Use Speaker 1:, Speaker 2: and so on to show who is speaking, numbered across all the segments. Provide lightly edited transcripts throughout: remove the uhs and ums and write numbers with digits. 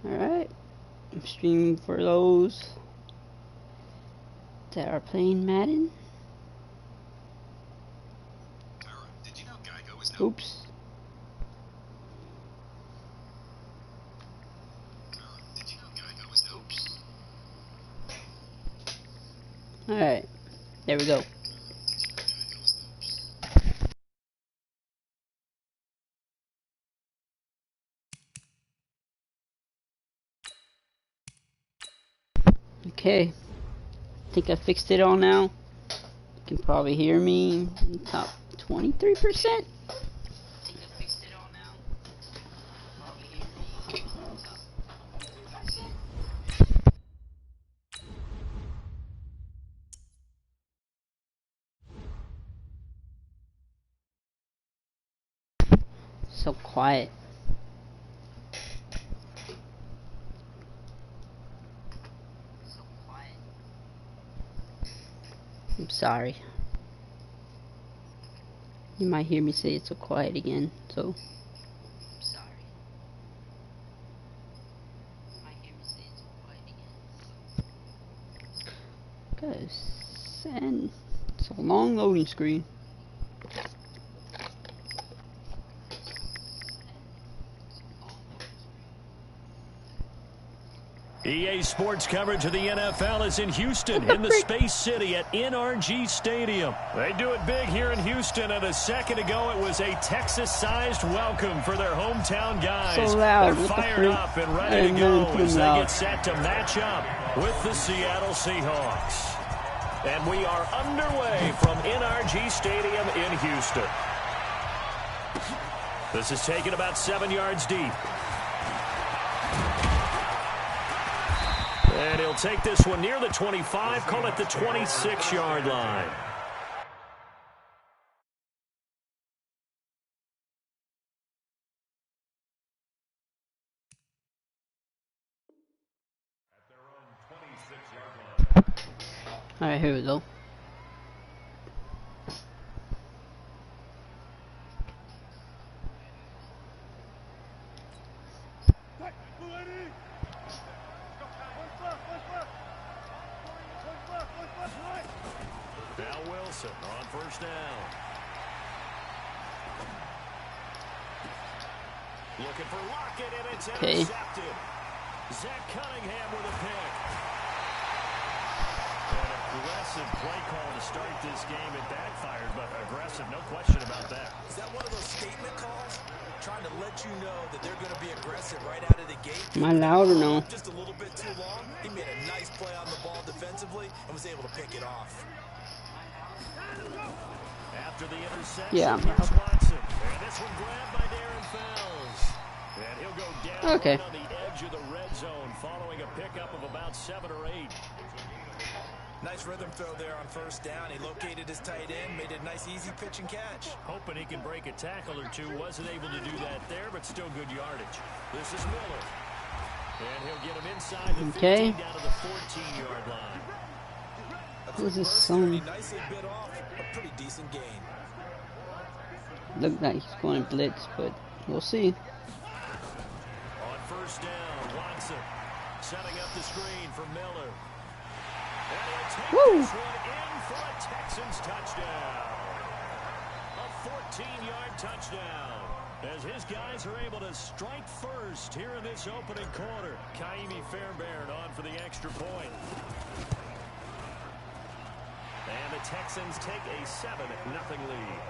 Speaker 1: Alright, I'm streaming for those that are playing Madden. Oops. Alright, there we go. Okay, I think I fixed it all now. You can probably hear me in the top 23%. So quiet. I'm sorry. You might hear me say it's so quiet again, so. Cause, and it's a long loading screen.
Speaker 2: EA Sports coverage of the NFL is in Houston, in the Space City at NRG Stadium. They do it big here in Houston, and a second ago it was a Texas-sized welcome for their hometown guys.
Speaker 1: So loud.
Speaker 2: They're fired up and ready to go as they get set to match up with the Seattle Seahawks. And we are underway from NRG Stadium in Houston. This is taken about 7 yards deep. And he'll take this one near the 25, call it the 26-yard line.
Speaker 1: Alright, here we go.
Speaker 2: On first down. Looking for Lockett, and it's intercepted. Zach Cunningham with a pick. An aggressive play call to start this game. It backfired, but aggressive, no question about that.
Speaker 3: Is that one of those statement calls? Trying to let you know that they're going to be aggressive right out of the gate.
Speaker 1: Am I loud or no?
Speaker 3: Just a little bit too long. He made a nice play on the ball defensively and was able to pick it off.
Speaker 2: After the interception,
Speaker 1: yeah.
Speaker 2: Here's Watson. And this one grabbed by Darren Fells. And he'll go down right on the edge of the red zone following a pickup of about 7 or 8.
Speaker 3: Nice rhythm throw there on first down. He located his tight end, made a nice easy pitch and catch.
Speaker 2: Hoping he can break a tackle or two. Wasn't able to do that there, but still good yardage. This is Miller. And he'll get him inside the 15 down to the 14-yard line.
Speaker 1: Who's his son?
Speaker 3: Nicely bit off. A pretty decent gain.
Speaker 1: Looked like he's going to blitz, but we'll see.
Speaker 2: On first down, Watson setting up the screen for Miller. And he'll take this one in for a Texans touchdown. A 14-yard touchdown. As his guys are able to strike first here in this opening quarter. Kaimi Fairbairn on for the extra point. And the Texans take a 7-0 lead.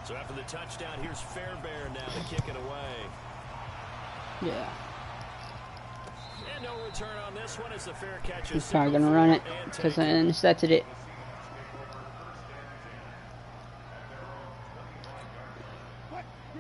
Speaker 2: So after the touchdown, here's Fairbairn now to kick it away.
Speaker 1: Yeah.
Speaker 2: And no return on this one as the fair catch.
Speaker 1: He's probably going to run it because I intercepted it.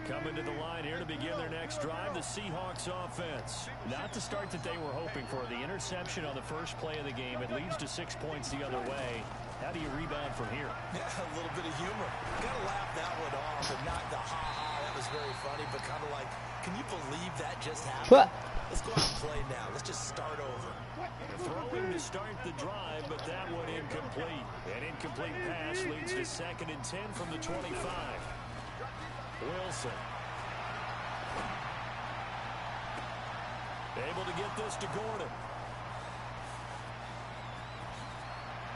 Speaker 2: Coming to the line here to begin their next drive, the Seahawks offense. Not the start that they were hoping for. The interception on the first play of the game. It leads to 6 points the other way. How do you rebound from here?
Speaker 3: Yeah, a little bit of humor. Got to laugh that one off, but not the ha-ha. That was very funny, but kind of like, can you believe that just happened? Let's go out and play now. Let's just start over.
Speaker 2: Throwing to start the drive, but that one incomplete. An incomplete pass leads to 2nd and 10 from the 25. Wilson. Able to get this to Gordon.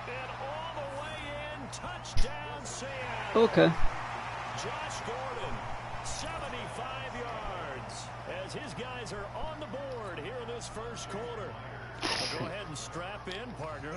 Speaker 2: And all the way in. Touchdown, Seattle.
Speaker 1: Okay.
Speaker 2: Josh Gordon, 75 yards, as his guys are on the board here in this first quarter. Well, go ahead and strap in, partner.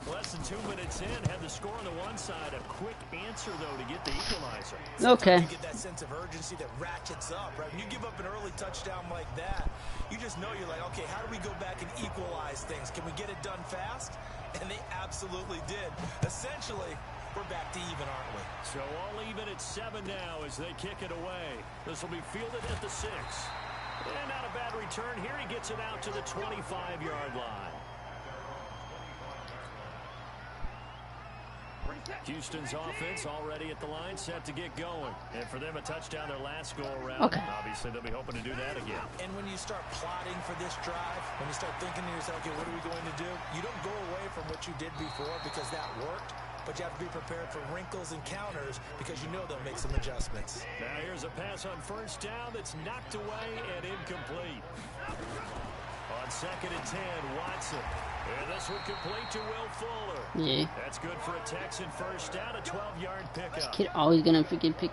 Speaker 2: Less than 2 minutes in, had the score on the one side. A quick answer, though, to get the equalizer.
Speaker 1: Okay.
Speaker 3: You get that sense of urgency that ratchets up, right? When you give up an early touchdown like that, you just know you're like, okay, how do we go back and equalize things? Can we get it done fast? And they absolutely did. Essentially, we're back to even, aren't we?
Speaker 2: So all even at 7 now as they kick it away. This will be fielded at the 6. And not a bad return here. He gets it out to the 25-yard line. Houston's offense already at the line, set to get going. And for them, a touchdown their last go-around.
Speaker 1: Okay.
Speaker 2: Obviously, they'll be hoping to do that again.
Speaker 3: And when you start plotting for this drive, when you start thinking to yourself, okay, what are we going to do? You don't go away from what you did before because that worked. But you have to be prepared for wrinkles and counters because you know they'll make some adjustments.
Speaker 2: Now here's a pass on first down that's knocked away and incomplete. On 2nd and 10, Watson. And this one complete to Will Fuller.
Speaker 1: Yeah.
Speaker 2: That's good for a Texan first down, a 12-yard pickup.
Speaker 1: Kid always gonna freaking pick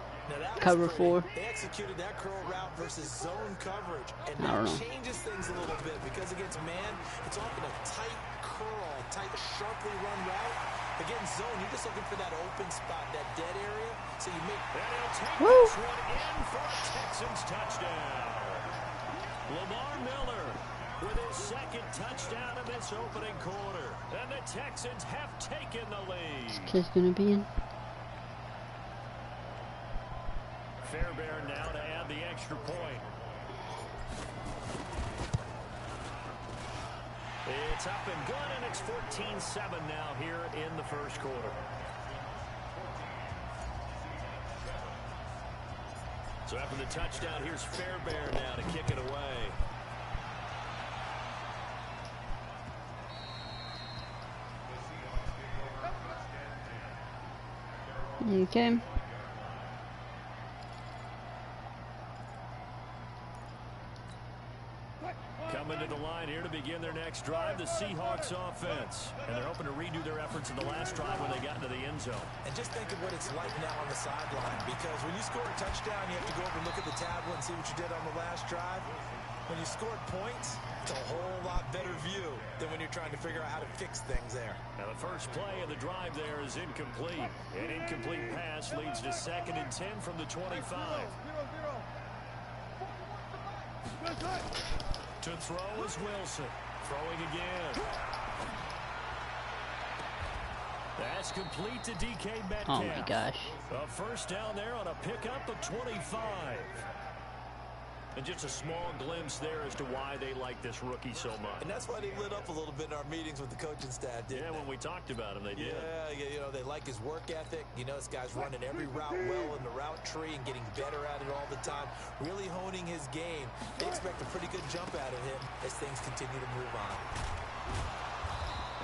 Speaker 1: cover 4.
Speaker 3: They executed that curl route versus zone coverage. And
Speaker 1: I don't
Speaker 3: that
Speaker 1: know.
Speaker 3: changes things a little bit because against man, it's often a tight curl, tight, sharply run route. Against zone, you're just looking for that open spot, that dead area. So you make...
Speaker 2: And he'll take
Speaker 1: Woo!
Speaker 2: this one in for a Texans touchdown. Lamar Miller with his 2nd touchdown of this opening quarter. And the Texans have taken the lead.
Speaker 1: Kid's gonna be in.
Speaker 2: Fairbairn now to add the extra point. It's up and good, and it's 14-7 now here in the first quarter. So after the touchdown, here's Fairbairn now to kick it away.
Speaker 1: Okay.
Speaker 2: Coming to the line here to begin their next drive, the Seahawks offense. And they're hoping to redo their efforts in the last drive when they got into the end zone.
Speaker 3: And just think of what it's like now on the sideline. Because when you score a touchdown, you have to go over and look at the tablet and see what you did on the last drive. When you scored points, it's a whole lot better view than when you're trying to figure out how to fix things there.
Speaker 2: Now the first play of the drive there is incomplete. An incomplete pass leads to 2nd and 10 from the 25. To throw is Wilson. Throwing again. That's complete to DK Metcalf.
Speaker 1: Oh my gosh.
Speaker 2: A first down there on a pickup of 25. And just a small glimpse there as to why they like this rookie so much.
Speaker 3: And that's why they lit up a little bit in our meetings with the coaching staff, didn't they?
Speaker 2: When we talked about him, they did.
Speaker 3: Yeah, you know, they like his work ethic. You know, this guy's running every route well in the route tree and getting better at it all the time. Really honing his game. They expect a pretty good jump out of him as things continue to move on.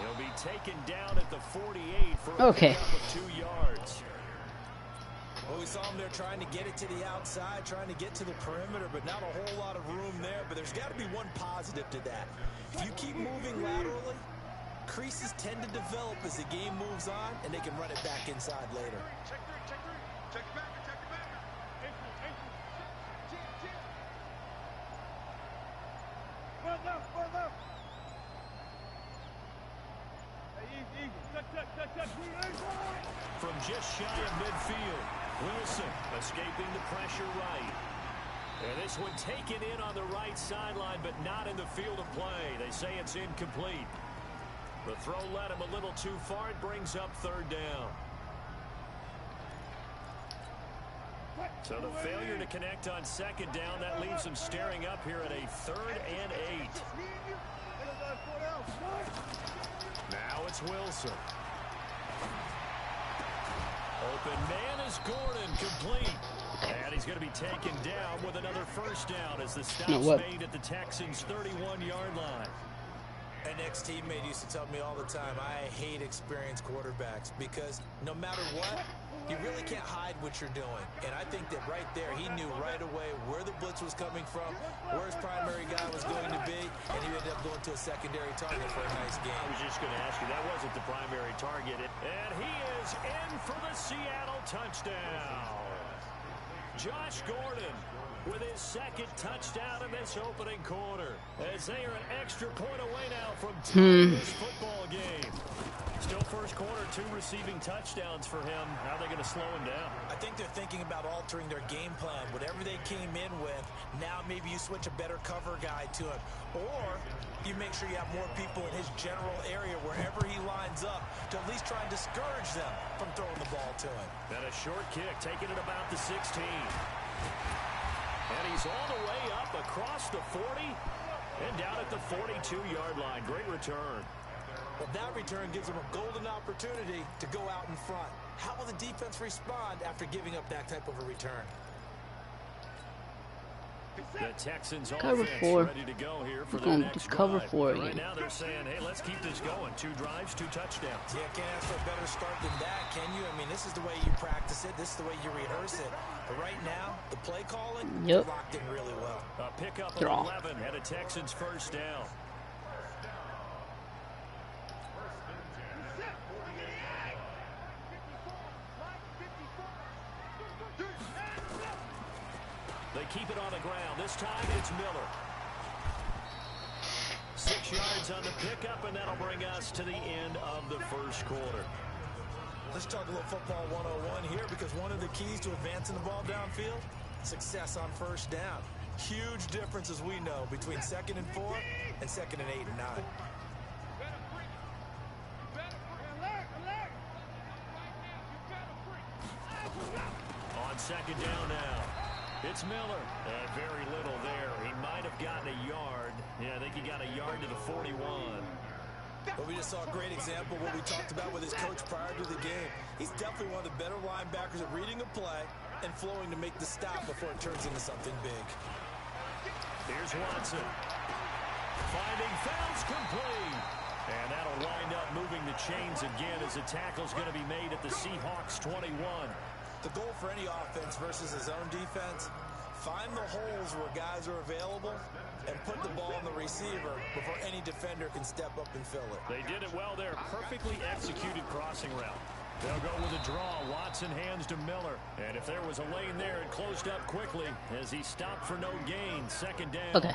Speaker 2: He'll be taken down at the 48 for a pickup of 2 yards.
Speaker 3: Well, we saw him there trying to get it to the outside, trying to get to the perimeter, but not a whole lot of room there. But there's got to be one positive to that. If you keep moving laterally, creases tend to develop as the game moves on, and they can run it back inside later.
Speaker 4: Check back.
Speaker 2: From just shy of midfield, Wilson escaping the pressure right. And this one taken in on the right sideline, but not in the field of play. They say it's incomplete. The throw led him a little too far. It brings up 3rd down. So the failure to connect on 2nd down, that leaves them staring up here at a 3rd and 8. Now it's Wilson. Open man is Gordon, complete. And he's going to be taken down with another first down as the stop's made at the Texans' 31-yard line.
Speaker 3: An ex-teammate used to tell me all the time, I hate experienced quarterbacks because no matter what, you really can't hide what you're doing. And I think that right there, he knew right away where the blitz was coming from, where his primary guy was going to be, and he ended up going to a secondary target for a nice game.
Speaker 2: I was just going to ask you, that wasn't the primary target. And he is in for the Seattle touchdown. Josh Gordon with his second touchdown in this opening quarter, as they are an extra point away now from tying this football game. Still first quarter, 2 receiving touchdowns for him. How are they going to slow him down?
Speaker 3: I think they're thinking about altering their game plan. Whatever they came in with, now maybe you switch a better cover guy to him. Or you make sure you have more people in his general area wherever he lines up to at least try and discourage them from throwing the ball to him.
Speaker 2: And a short kick, taking it about the 16. And he's all the way up across the 40 and down at the 42-yard line. Great return.
Speaker 3: Well, that return gives them a golden opportunity to go out in front. How will the defense respond after giving up that type of a return?
Speaker 2: The Texans
Speaker 1: Cover
Speaker 2: offense
Speaker 1: 4.
Speaker 2: ready to go here for
Speaker 1: We're
Speaker 2: their
Speaker 1: going
Speaker 2: next
Speaker 1: to cover
Speaker 2: drive.
Speaker 1: 4
Speaker 2: Right
Speaker 1: again.
Speaker 2: now they're saying, hey, let's keep this going. 2 drives, 2 touchdowns.
Speaker 3: Yeah, can't ask for a better start than that, can you? I mean, this is the way you practice it. This is the way you rehearse it. But right now, the play calling, locked in really well.
Speaker 2: A pickup of
Speaker 1: Draw.
Speaker 2: 11 and a Texans first down. They keep it on the ground. This time it's Miller. 6 yards on the pickup, and that'll bring us to the end of the first quarter.
Speaker 3: Let's talk a little football 101 here, because one of the keys to advancing the ball downfield, success on first down. Huge difference, as we know, between 2nd and 4 and 2nd and 8 and 9.
Speaker 2: On 2nd down now. It's Miller. Very little there. He might have gotten a yard. Yeah, I think he got a yard to the 41.
Speaker 3: But we just saw a great example of what we talked about with his coach prior to the game. He's definitely one of the better linebackers at reading a play and flowing to make the stop before it turns into something big.
Speaker 2: Here's Watson. Finding Fouts complete. And that'll wind up moving the chains again as the tackle's going to be made at the Seahawks 21.
Speaker 3: The goal for any offense versus his own defense, find the holes where guys are available and put the ball on the receiver before any defender can step up and fill it.
Speaker 2: They did it well there. Perfectly executed crossing route. They'll go with a draw. Watson hands to Miller. And if there was a lane there, it closed up quickly as he stopped for no gain. 2nd down.
Speaker 1: Okay.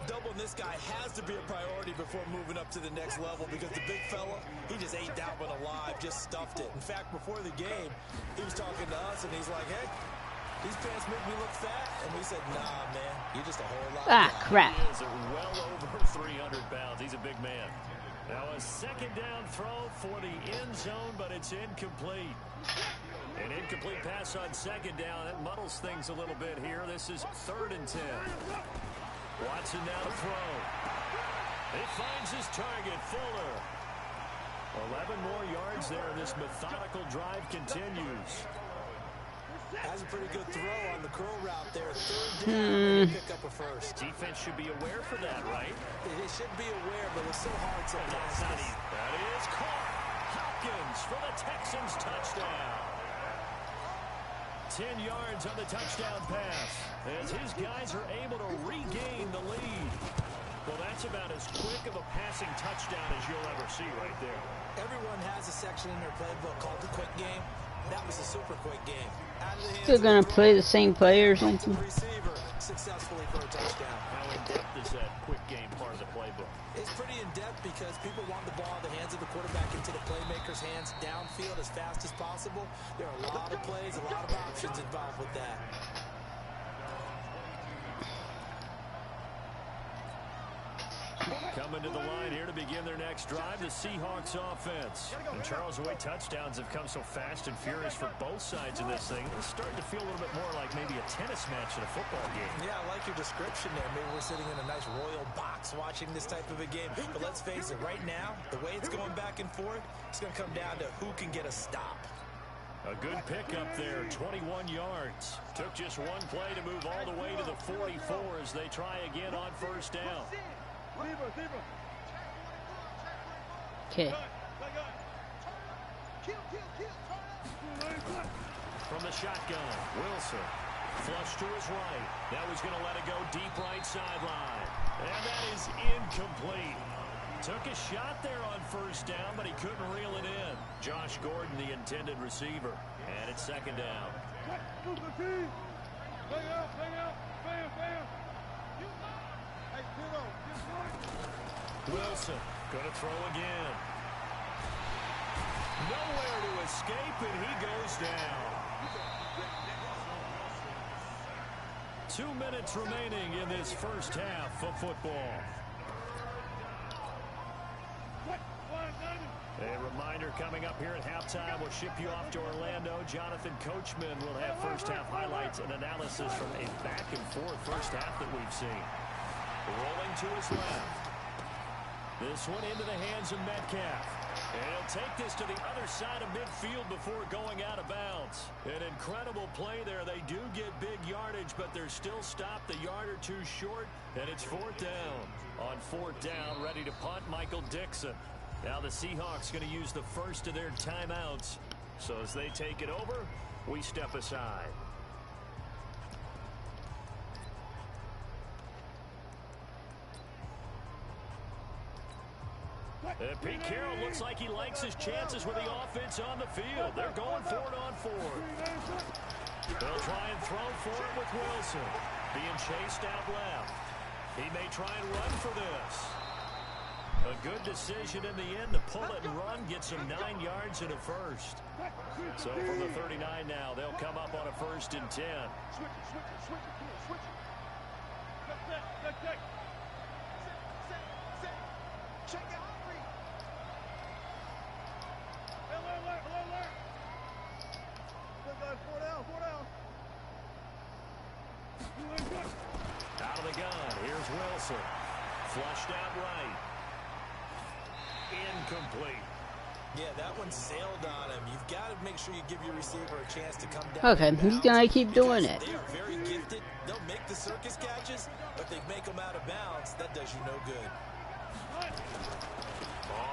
Speaker 3: Doubling this guy has to be a priority before moving up to the next level, because the big fella, he just ate that one alive, just stuffed it. In fact, before the game, he was talking to us, and he's like, hey, these pants make me look fat. And we said, nah, man, you're just a whole lot.
Speaker 1: Ah, crap.
Speaker 2: He is well over 300 pounds. He's a big man. Now a 2nd down throw for the end zone, but it's incomplete. An incomplete pass on 2nd down. That muddles things a little bit here. This is 3rd and 10. Watson now to throw. He finds his target, Fuller. 11 more yards there. This methodical drive continues.
Speaker 3: Has a pretty good throw on the curl route there. 3rd down, pick up a first.
Speaker 2: Defense should be aware for that, right?
Speaker 3: They should be aware, but it's so hard sometimes.
Speaker 2: That is caught. Hopkins for the Texans touchdown. 10 yards on the touchdown pass as his guys are able to regain the lead. Well, that's about as quick of a passing touchdown as you'll ever see right there.
Speaker 3: Everyone has a section in their playbook called the quick game. That was a super quick game.
Speaker 1: They're going to play the same play or something.
Speaker 3: Receiver successfully for a touchdown.
Speaker 2: How in-depth is that quick game part of the playbook?
Speaker 3: It's pretty in-depth because people want the ball in the hands of the quarterback into the playmaker's hands downfield as fast as possible. There are a lot of plays, a lot of options involved with that.
Speaker 2: Coming to the line here to begin their next drive, the Seahawks offense. And Charles, the way touchdowns have come so fast and furious for both sides in this thing, it's starting to feel a little bit more like maybe a tennis match in a football game.
Speaker 3: Yeah, I like your description there. Maybe we're sitting in a nice royal box watching this type of a game. But let's face it, right now, the way it's going back and forth, it's going to come down to who can get a stop.
Speaker 2: A good pickup there, 21 yards. Took just one play to move all the way to the 44 as they try again on first down.
Speaker 1: Okay.
Speaker 2: From the shotgun, Wilson. Flush to his right. Now he's going to let it go deep right sideline. And that is incomplete. Took a shot there on first down, but he couldn't reel it in. Josh Gordon, the intended receiver. And it's second down. Wilson going to throw again. Nowhere to escape, and he goes down. 2 minutes remaining in this first half of football. A reminder coming up here at halftime, we'll ship you off to Orlando. Jonathan Coachman will have first half highlights and analysis from a back and forth first half that we've seen. Rolling to his left. This one into the hands of Metcalf. And he'll take this to the other side of midfield before going out of bounds. An incredible play there. They do get big yardage, but they're still stopped a yard or two short, and it's fourth down. On fourth down, ready to punt, Michael Dixon. Now the Seahawks going to use the first of their timeouts. So as they take it over, we step aside. Pete Carroll looks like he likes his chances with the offense on the field. They're going for it on fourth. They'll try and throw for it with Wilson. Being chased out left. He may try and run for this. A good decision in the end to pull it and run. Gets him 9 yards and a first. So from the 39 now, they'll come up on a 1st and 10. Out of the gun, here's Wilson. Flushed out right. Incomplete.
Speaker 3: Yeah, that one sailed on him. You've got to make sure you give your receiver a chance to come down.
Speaker 1: Okay, he's gonna keep doing it.
Speaker 3: They are very gifted. They'll make the circus catches, but they make them out of bounds. That does you no good.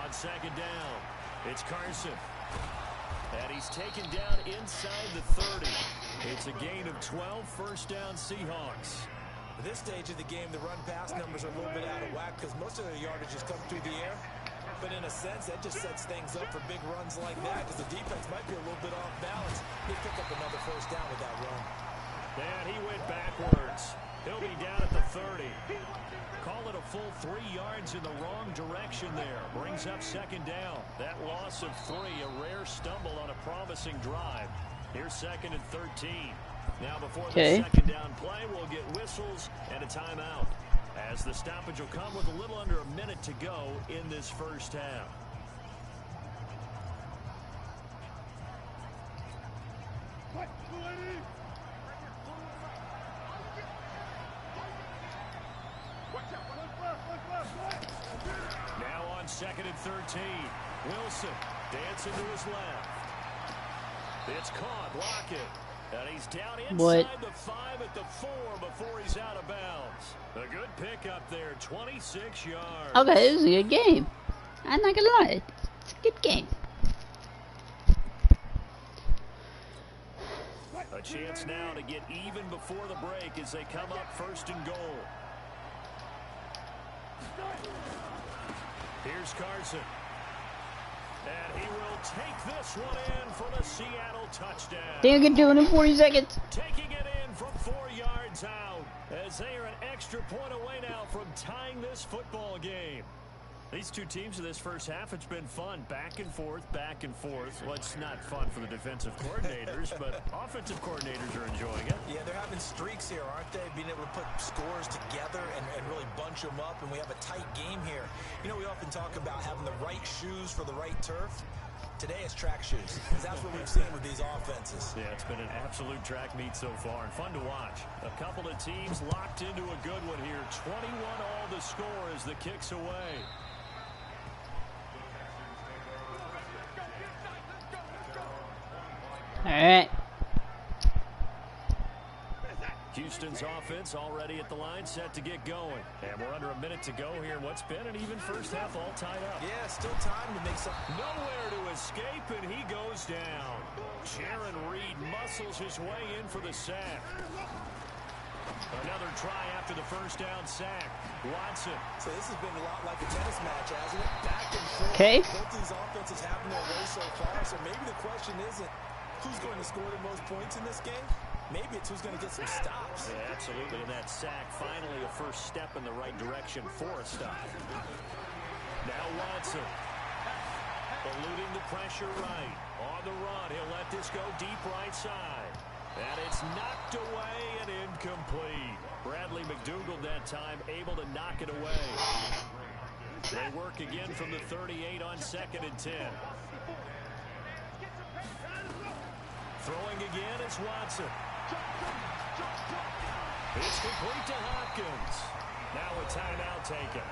Speaker 2: On second down, it's Carson. And he's taken down inside the 30. It's a gain of 12, first down Seahawks.
Speaker 3: At this stage of the game, the run-pass numbers are a little bit out of whack because most of their yardage has come through the air. But in a sense, that just sets things up for big runs like that because the defense might be a little bit off balance. He'll pick up another first down with that run.
Speaker 2: And he went backwards. He'll be down at the 30. Call it a full 3 yards in the wrong direction there. Brings up second down. That loss of 3, a rare stumble on a promising drive. Here's second and 13. Now before the second down play, we'll get whistles and a timeout. As the stoppage will come with a little under a minute to go in this first half. Now on second and 13. Wilson dancing to his left. It's caught. Lockett. And he's down inside the 5 at the 4 before he's out of bounds. A good pickup there, 26 yards.
Speaker 1: Okay, this is a good game. I'm not gonna lie, it's a good game.
Speaker 2: A chance now to get even before the break as they come up first and goal. Here's Carson. And he will take this one in for the Seattle touchdown.
Speaker 1: They can do it in 40 seconds.
Speaker 2: Taking it in from 4 yards out as they are an extra point away now from tying this football game. These two teams in this first half, it's been fun. Back and forth, back and forth. Well, it's not fun for the defensive coordinators, but offensive coordinators are enjoying it.
Speaker 3: Yeah, they're having streaks here, aren't they? Being able to put scores together and really bunch them up, and we have a tight game here. You know, we often talk about having the right shoes for the right turf. Today it's track shoes, because that's what we've seen with these offenses.
Speaker 2: Yeah, it's been an absolute track meet so far, and fun to watch. A couple of teams locked into a good one here. 21 all the score as the kick's away.
Speaker 1: Alright.
Speaker 2: Houston's offense already at the line, set to get going. And we're under a minute to go here in what's been an even first half, all tied up.
Speaker 3: Yeah, still time to make some.
Speaker 2: Nowhere to escape, and he goes down. Jaron Reed muscles his way in for the sack. Another try after the first down sack. Watson.
Speaker 3: So this has been a lot like a tennis match, hasn't it? Back and forth.
Speaker 1: Okay.
Speaker 3: Both these offenses having their way so far. So maybe the question isn't who's going to score the most points in this game. Maybe it's who's going to get some stops.
Speaker 2: Yeah, absolutely. And that sack, finally a first step in the right direction for a stop. Now Watson. Eluding the pressure right. On the run, he'll let this go deep right side. And it's knocked away and incomplete. Bradley McDougald that time able to knock it away. They work again from the 38 on 2nd and 10. Throwing again, it's Watson. It's complete to Hopkins. Now a timeout taken.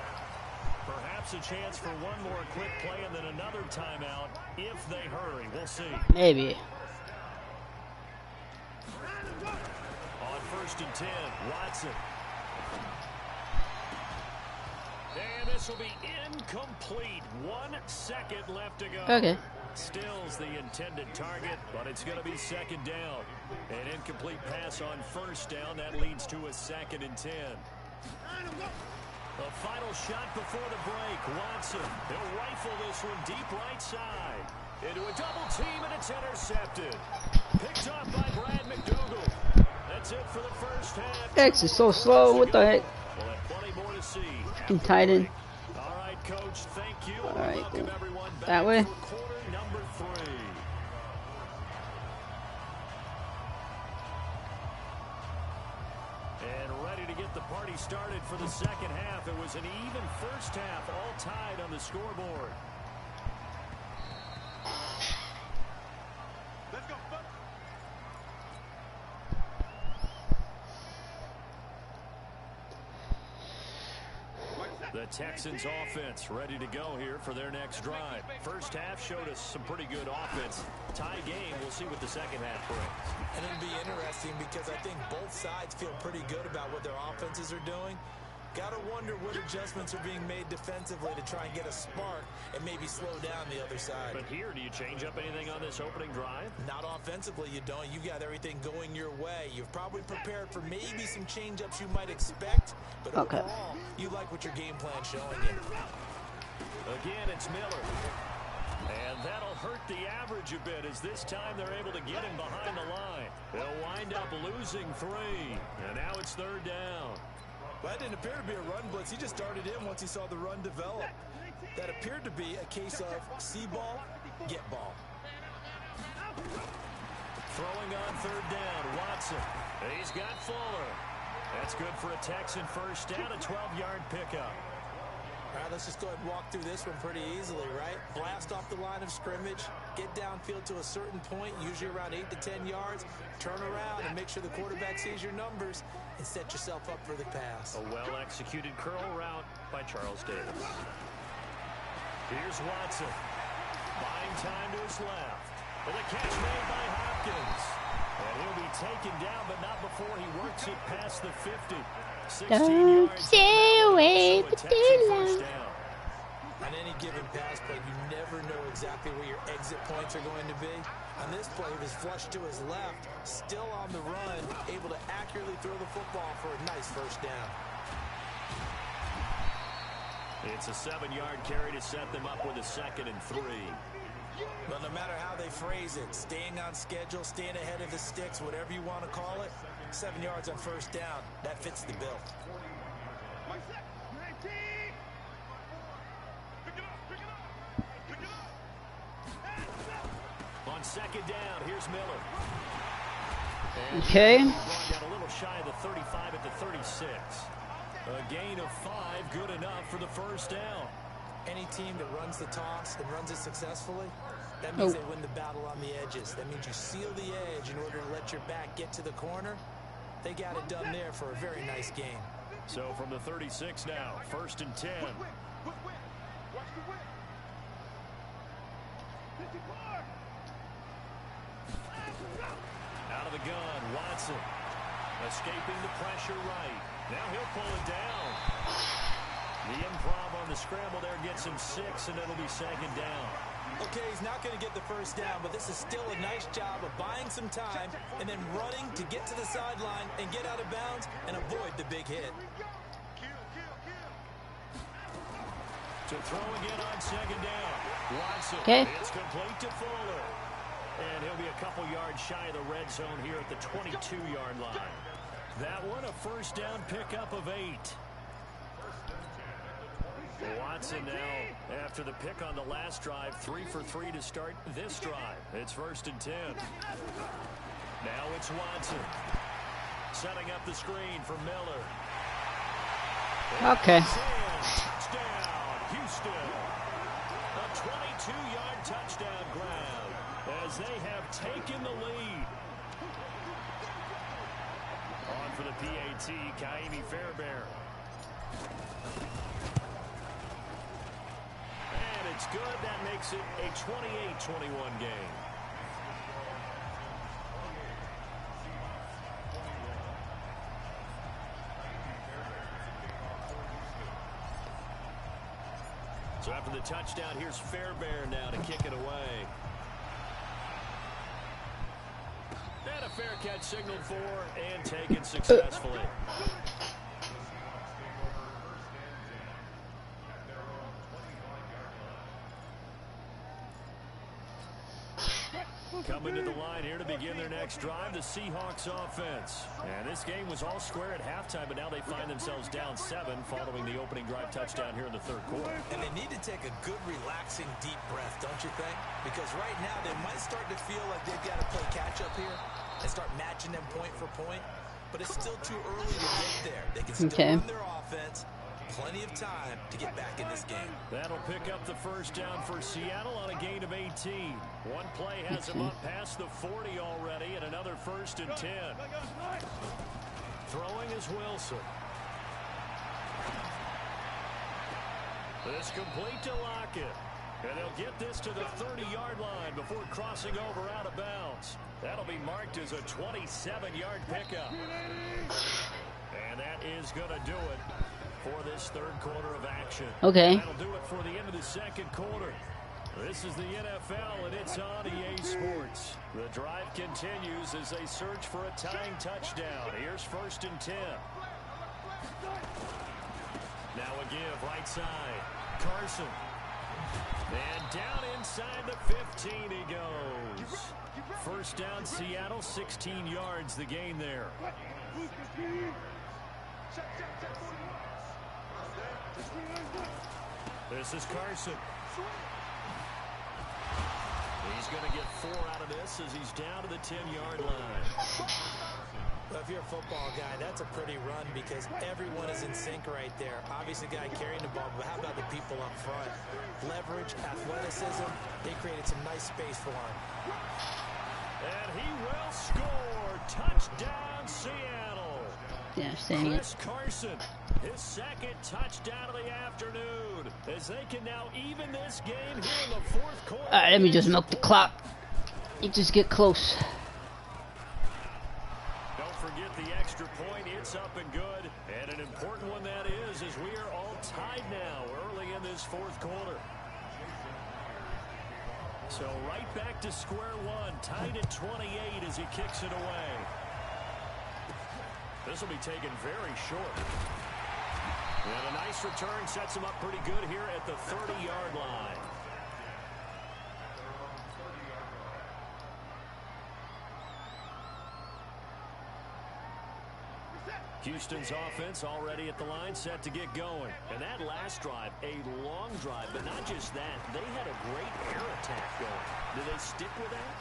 Speaker 2: Perhaps a chance for one more quick play and then another timeout if they hurry. We'll see.
Speaker 1: Maybe.
Speaker 2: On 1st and 10, Watson. And this will be incomplete. 1 second left to go.
Speaker 1: Okay.
Speaker 2: Stills the intended target, but it's going to be 2nd down. An incomplete pass on 1st down. That leads to a 2nd and 10. The final shot before the break. Watson, he'll rifle this one deep right side. Into a double team, and it's intercepted. Picked off by Brad McDougald. That's it for the first half.
Speaker 1: X is so slow. What the heck?
Speaker 2: We'll have plenty more to see.
Speaker 1: Fucking tight end.
Speaker 2: All right, Coach. Thank you.
Speaker 1: All right,
Speaker 2: Welcome
Speaker 1: cool.
Speaker 2: everyone back
Speaker 1: That way.
Speaker 2: for quarter number 3. And ready to get the party started for the second half. It was an even first half, all tied on the scoreboard.
Speaker 4: Let's go.
Speaker 2: The Texans offense ready to go here for their next drive. First half showed us some pretty good offense. Tie game, we'll see what the second half brings.
Speaker 3: And it'll be interesting because I think both sides feel pretty good about what their offenses are doing. Got to wonder what adjustments are being made defensively to try and get a spark and maybe slow down the other side.
Speaker 2: But here, do you change up anything on this opening drive?
Speaker 3: Not offensively, you don't. You got everything going your way. You've probably prepared for maybe some change-ups you might expect, but
Speaker 1: Okay.
Speaker 3: overall, you like what your game plan's showing you.
Speaker 2: Again, it's Miller. And that'll hurt the average a bit as this time they're able to get him behind the line. They'll wind up losing 3. And now it's 3rd down.
Speaker 3: Well, that didn't appear to be a run blitz. He just started in once he saw the run develop. That appeared to be a case of see ball, get ball.
Speaker 2: Throwing on 3rd down, Watson. He's got Fuller. That's good for a Texan first down, a 12-yard pickup.
Speaker 3: All right, let's just go ahead and walk through this one pretty easily, right? Blast off the line of scrimmage, get downfield to a certain point, usually around 8 to 10 yards, turn around and make sure the quarterback sees your numbers and set yourself up for the pass.
Speaker 2: A well-executed curl route by Charles Davis. Here's Watson. Buying time to his left. And the catch made by Hopkins. And he'll be taken down, but not before he works it past the 50. 16
Speaker 1: Don't
Speaker 2: yards.
Speaker 1: stay away,
Speaker 2: So a
Speaker 1: but
Speaker 2: Texan
Speaker 1: too
Speaker 2: first
Speaker 1: long.
Speaker 2: down.
Speaker 3: On any given pass play, you never know exactly where your exit points are going to be. On this play, he was flushed to his left, still on the run, able to accurately throw the football for a nice first down.
Speaker 2: It's a 7-yard carry to set them up with a 2nd and 3.
Speaker 3: But no matter how they phrase it, staying on schedule, staying ahead of the sticks, whatever you want to call it, 7 yards on first down, that fits the bill.
Speaker 2: On 2nd down, here's Miller.
Speaker 1: Okay.
Speaker 2: Brought down a little shy of the 35 at the 36. A gain of 5, good enough for the first down.
Speaker 3: Any team that runs the toss and runs it successfully, that means they win the battle on the edges. That means you seal the edge in order to let your back get to the corner. They got it done there for a very nice game.
Speaker 2: So from the 36 now, 1st and 10. gun. Watson escaping the pressure right. Now he'll pull it down. The improv on the scramble there gets him 6, and it'll be 2nd down.
Speaker 3: Okay, he's not going to get the first down, but this is still a nice job of buying some time and then running to get to the sideline and get out of bounds and avoid the big hit.
Speaker 2: To throw again on 2nd down. Watson.
Speaker 1: Okay.
Speaker 2: It's complete to Fuller. And he'll be a couple yards shy of the red zone here at the 22-yard line. That one a first down pickup of 8. Watson now, after the pick on the last drive, 3 for 3 to start this drive. It's 1st and 10. Now it's Watson. Setting up the screen for Miller.
Speaker 1: Okay.
Speaker 2: Touchdown, Houston. A 22-yard touchdown grab as they have taken the lead. On for the PAT, Kaimi Fairbairn. And it's good. That makes it a 28-21 game. So after the touchdown, here's Fairbairn now to kick it away. And a fair catch signaled for and taken successfully. Coming to the line here to begin their next drive, the Seahawks offense. And this game was all square at halftime, but now they find themselves down 7 following the opening drive touchdown here in the 3rd quarter.
Speaker 3: And they need to take a good, relaxing, deep breath, don't you think? Because right now they might start to feel like they've got to play catch-up here and start matching them point for point. But it's still too early to get there. They can still run their offense. Plenty of time to get back in this game.
Speaker 2: That'll pick up the first down for Seattle on a gain of 18. One play has him up past the 40 already, and another 1st and 10. Throwing is Wilson. This complete to Lockett. And they'll get this to the 30-yard line before crossing over out of bounds. That'll be marked as a 27-yard pickup. And that is going to do it for this 3rd quarter of action.
Speaker 1: Okay.
Speaker 2: That'll do it for the end of the 2nd quarter. This is the NFL, and it's on EA Sports. The drive continues as they search for a tying touchdown. Here's 1st and 10. Now a give right side. Carson. And down inside the 15 he goes. First down Seattle, 16 yards the gain there. This is Carson. He's going to get 4 out of this as he's down to the 10-yard line.
Speaker 3: Well, if you're a football guy, that's a pretty run because everyone is in sync right there. Obviously, the guy carrying the ball, but how about the people up front? Leverage, athleticism, they created some nice space for him.
Speaker 2: And he will score. Touchdown, Seattle.
Speaker 1: Yeah, saying it.
Speaker 2: Chris Carson, his 2nd touchdown of the afternoon, as they can now even this game here in the 4th quarter.
Speaker 1: All right, let me just milk the clock. You just get close.
Speaker 2: Don't forget the extra point. It's up and good. And an important one that is, as we are all tied now early in this 4th quarter. So right back to square one, tied at 28 as he kicks it away. This will be taken very short. And a nice return sets him up pretty good here at the 30-yard line. Houston's offense already at the line, set to get going. And that last drive, a long drive, but not just that. They had a great air attack going. Do they stick with that?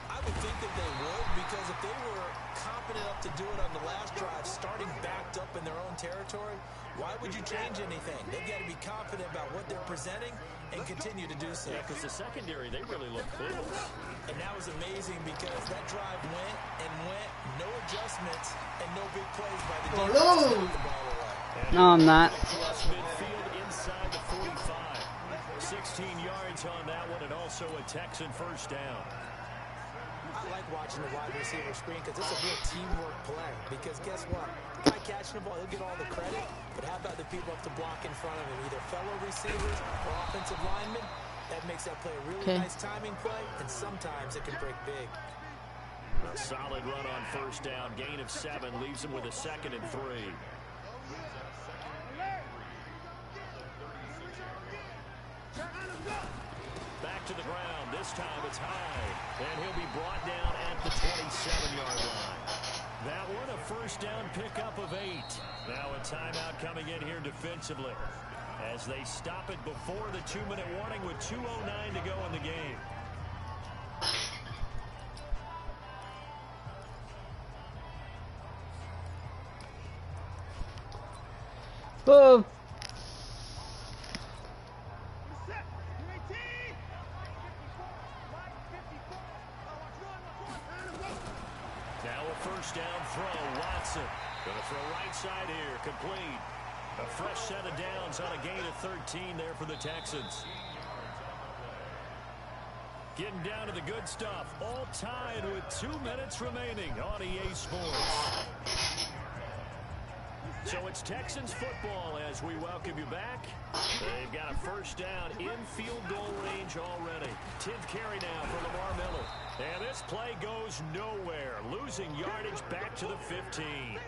Speaker 3: I would think that they would, because if they were confident enough to do it on the last drive, starting backed up in their own territory, why would you change anything? They've got to be confident about what they're presenting and continue to do so.
Speaker 2: Yeah, because the secondary, they really look clueless.
Speaker 3: And that was amazing because that drive went and went, no adjustments, and no big plays by the defense to get the ball away.
Speaker 1: No, I'm not.
Speaker 2: Across midfield inside the 45. 16 yards on that one, and also a Texan first down.
Speaker 3: I I like watching the wide receiver screen because it's a real teamwork play. Because guess what? The guy catching the ball, he'll get all the credit. But how about the people up to block in front of him? Either fellow receivers or offensive linemen. That makes that play a really nice timing play. And sometimes it can break big.
Speaker 2: A solid run on first down. Gain of 7 leaves him with a 2nd and 3. Back to the ground. This time it's high. And he'll be brought down at the 27-yard line. That one a first down pickup of 8. Now a timeout coming in here defensively as they stop it before the 2-minute warning with 2:09 to go in the game.
Speaker 1: Boom.
Speaker 2: Now a first down throw. Watson going to throw right side here. Complete. A fresh set of downs on a gain of 13 there for the Texans. Getting down to the good stuff. All tied with 2 minutes remaining on EA Sports. So it's Texans football as we welcome you back. They've got a first down in field goal range already. 10th carry now for Lamar Miller. And this play goes nowhere. Losing yardage back to the 15.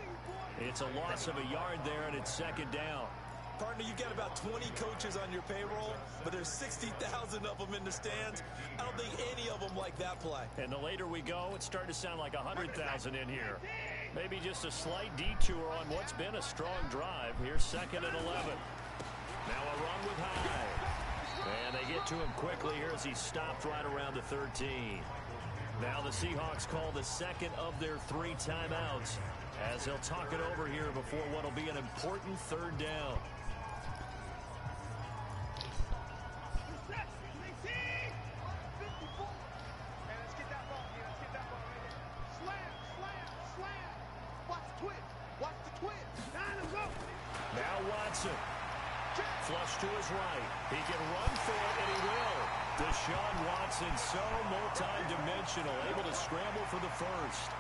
Speaker 2: It's a loss of a yard there, and it's 2nd down.
Speaker 3: Partner, you've got about 20 coaches on your payroll, but there's 60,000 of them in the stands. I don't think any of them like that play.
Speaker 2: And the later we go, it's starting to sound like 100,000 in here. Maybe just a slight detour on what's been a strong drive. Here's 2nd and 11. Now a run with High. And they get to him quickly here as he stopped right around the 13. Now the Seahawks call the 2nd of their 3 timeouts as they'll talk it over here before what will be an important 3rd down. Now Watson. Flush to his right. He can run for it, and he will. Deshaun Watson, so multi-dimensional, able to scramble for the first.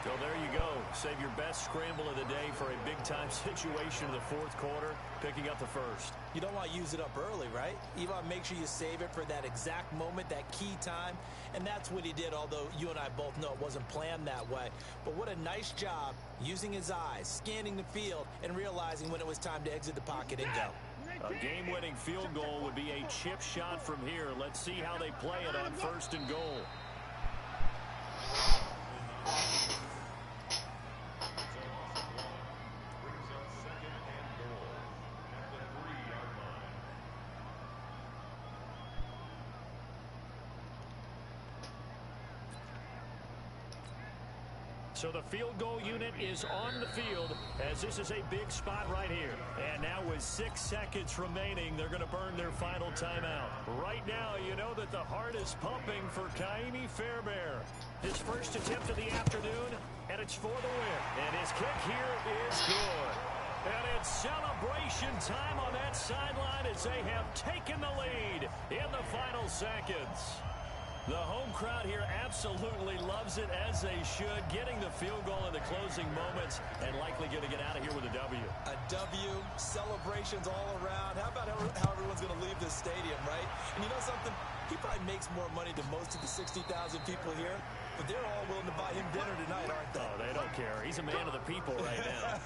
Speaker 2: So there you go. Save your best scramble of the day for a big-time situation in the 4th quarter, picking up the first.
Speaker 3: You don't want to use it up early, right? You want to make sure you save it for that exact moment, that key time. And that's what he did, although you and I both know it wasn't planned that way. But what a nice job using his eyes, scanning the field, and realizing when it was time to exit the pocket and go.
Speaker 2: A game-winning field goal would be a chip shot from here. Let's see how they play it on 1st and goal. So the field goal unit is on the field as this is a big spot right here. And now with 6 seconds remaining, they're going to burn their final timeout. Right now, you know that the heart is pumping for Kaimi Fairbairn. His first attempt of the afternoon, and it's for the win. And his kick here is good. And it's celebration time on that sideline as they have taken the lead in the final seconds. The home crowd here absolutely loves it, as they should, getting the field goal in the closing moments and likely going to get out of here with a W.
Speaker 3: A W, celebrations all around. How about how everyone's going to leave this stadium, right? And you know something? He probably makes more money than most of the 60,000 people here, but they're all willing to buy him dinner tonight, aren't they?
Speaker 2: Oh, they don't care. He's a man of the people right now.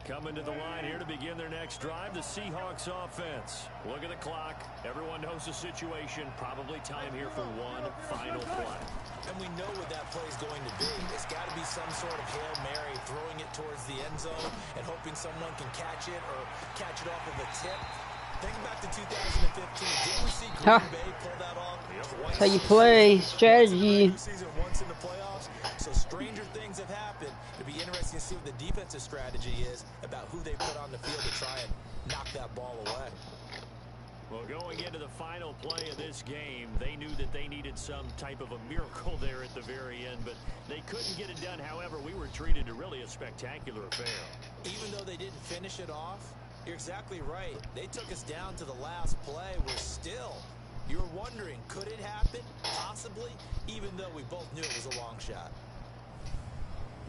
Speaker 2: Coming to the line here to begin their next drive, the Seahawks offense. Look at the clock. Everyone knows the situation. Probably time here for one final play.
Speaker 3: And we know what that play is going to be. It's got to be some sort of Hail Mary, throwing it towards the end zone and hoping someone can catch it or catch it off of a tip. Think back to 2015. Didn't we see Green Bay pull that off?
Speaker 1: That's how you play. Strategy.
Speaker 3: Once in the playoffs. So stranger things have happened. It'll be interesting to see what the defensive strategy is about who they put on the field to try and knock that ball away.
Speaker 2: Well, going into the final play of this game, they knew that they needed some type of a miracle there at the very end, but they couldn't get it done. However, we were treated to really a spectacular affair.
Speaker 3: Even though they didn't finish it off, you're exactly right. They took us down to the last play. We're still, you're wondering, could it happen? Possibly, even though we both knew it was a long shot.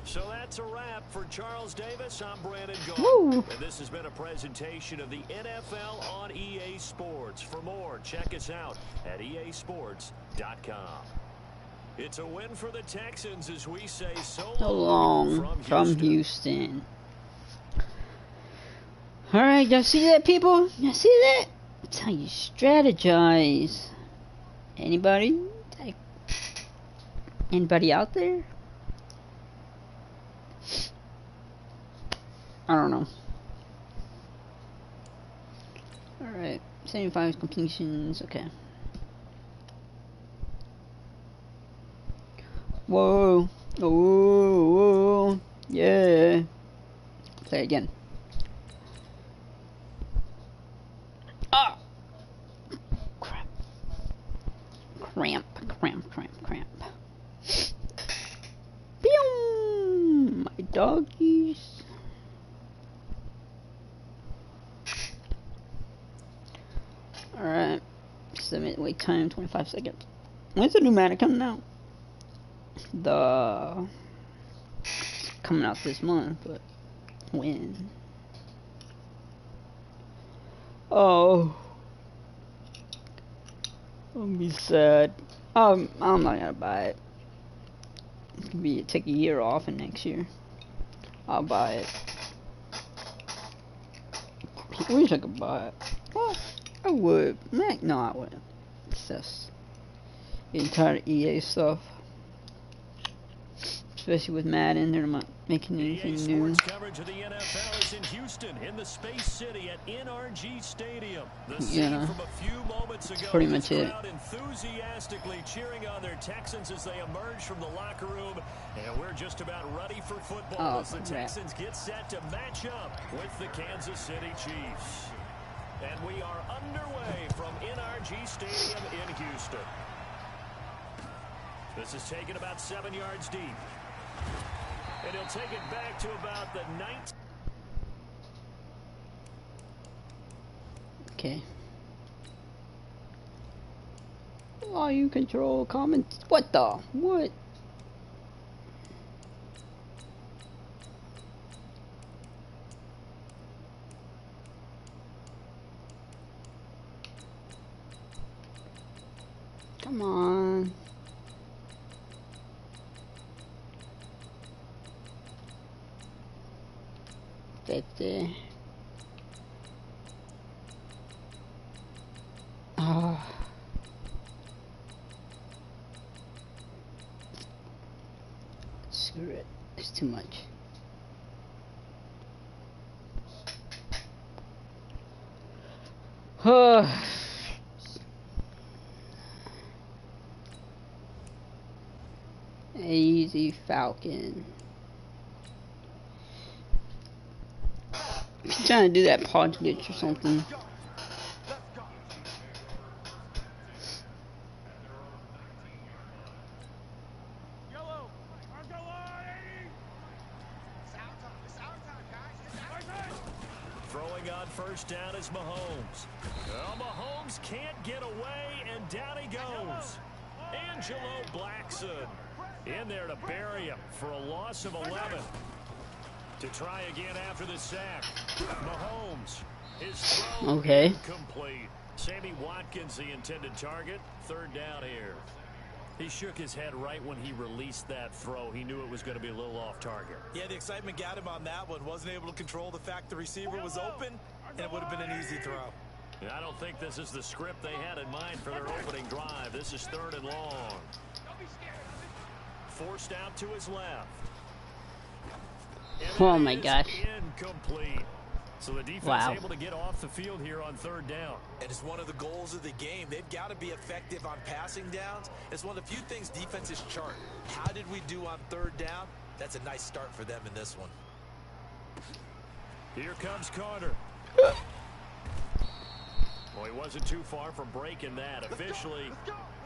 Speaker 2: So that's a wrap for Charles Davis. I'm Brandon
Speaker 1: Woo.
Speaker 2: Gold. And this has been a presentation of the NFL on EA Sports. For more, check us out at easports.com. It's a win for the Texans as we say so
Speaker 1: long from Houston. Alright, y'all see that, people? Y'all see that? That's how you strategize. Anybody? Anybody out there? I don't know. Alright, 75 completions, okay. Whoa, whoa, whoa, yeah. Play again. Ah! Crap. Cramp. Pew! My doggies. Alright, 7-minute wait time, 25 seconds. When's the new Madden coming out? Coming out this month, but when? Oh, I'll be sad. I'm not gonna buy it. It could be take a year off and next year I'll buy it. I wish I could buy it. What? I would. No, I wouldn't. It's just getting tired of EA stuff. Especially with Madden, they're not making anything new.
Speaker 2: EA Sports coverage of the NFL is in Houston, in the Space City at NRG Stadium. The scene from a few moments ago.
Speaker 1: Pretty much it.
Speaker 2: Crowd enthusiastically cheering on their Texans as they emerge from the locker room, and we're just about ready for football as the Texans get set to match up with the Kansas City Chiefs. And we are underway from NRG Stadium in Houston. This is taken about 7 yards deep. And he'll take it back to about the 19.
Speaker 1: Okay. Volume control, comments. What the? What? Come on. Fifty. Oh. Screw it. It's too much. Easy Falcon. He's trying to do that pod glitch or something.
Speaker 2: Throwing on first down is Mahomes. Well, Mahomes can't get away, and down he goes. Angelo Blackson in there to bury him for a loss of 11. To try again after the sack. Mahomes is thrown incomplete. Sammy Watkins the intended target. Third down here. He shook his head right when he released that throw. He knew it was going to be a little off target.
Speaker 3: Yeah, the excitement got him on that one. Wasn't able to control the fact the receiver was open, and it would have been an easy throw.
Speaker 2: I don't think this is the script they had in mind for their opening drive. This is 3rd and long. Forced out to his left.
Speaker 1: Oh my gosh.
Speaker 2: Incomplete. So the defense able to get off the field here on 3rd down.
Speaker 3: And it's one of the goals of the game. They've got to be effective on passing downs. It's one of the few things defenses chart. How did we do on 3rd down? That's a nice start for them in this one.
Speaker 2: Here comes Carter. Well, he wasn't too far from breaking that. Officially,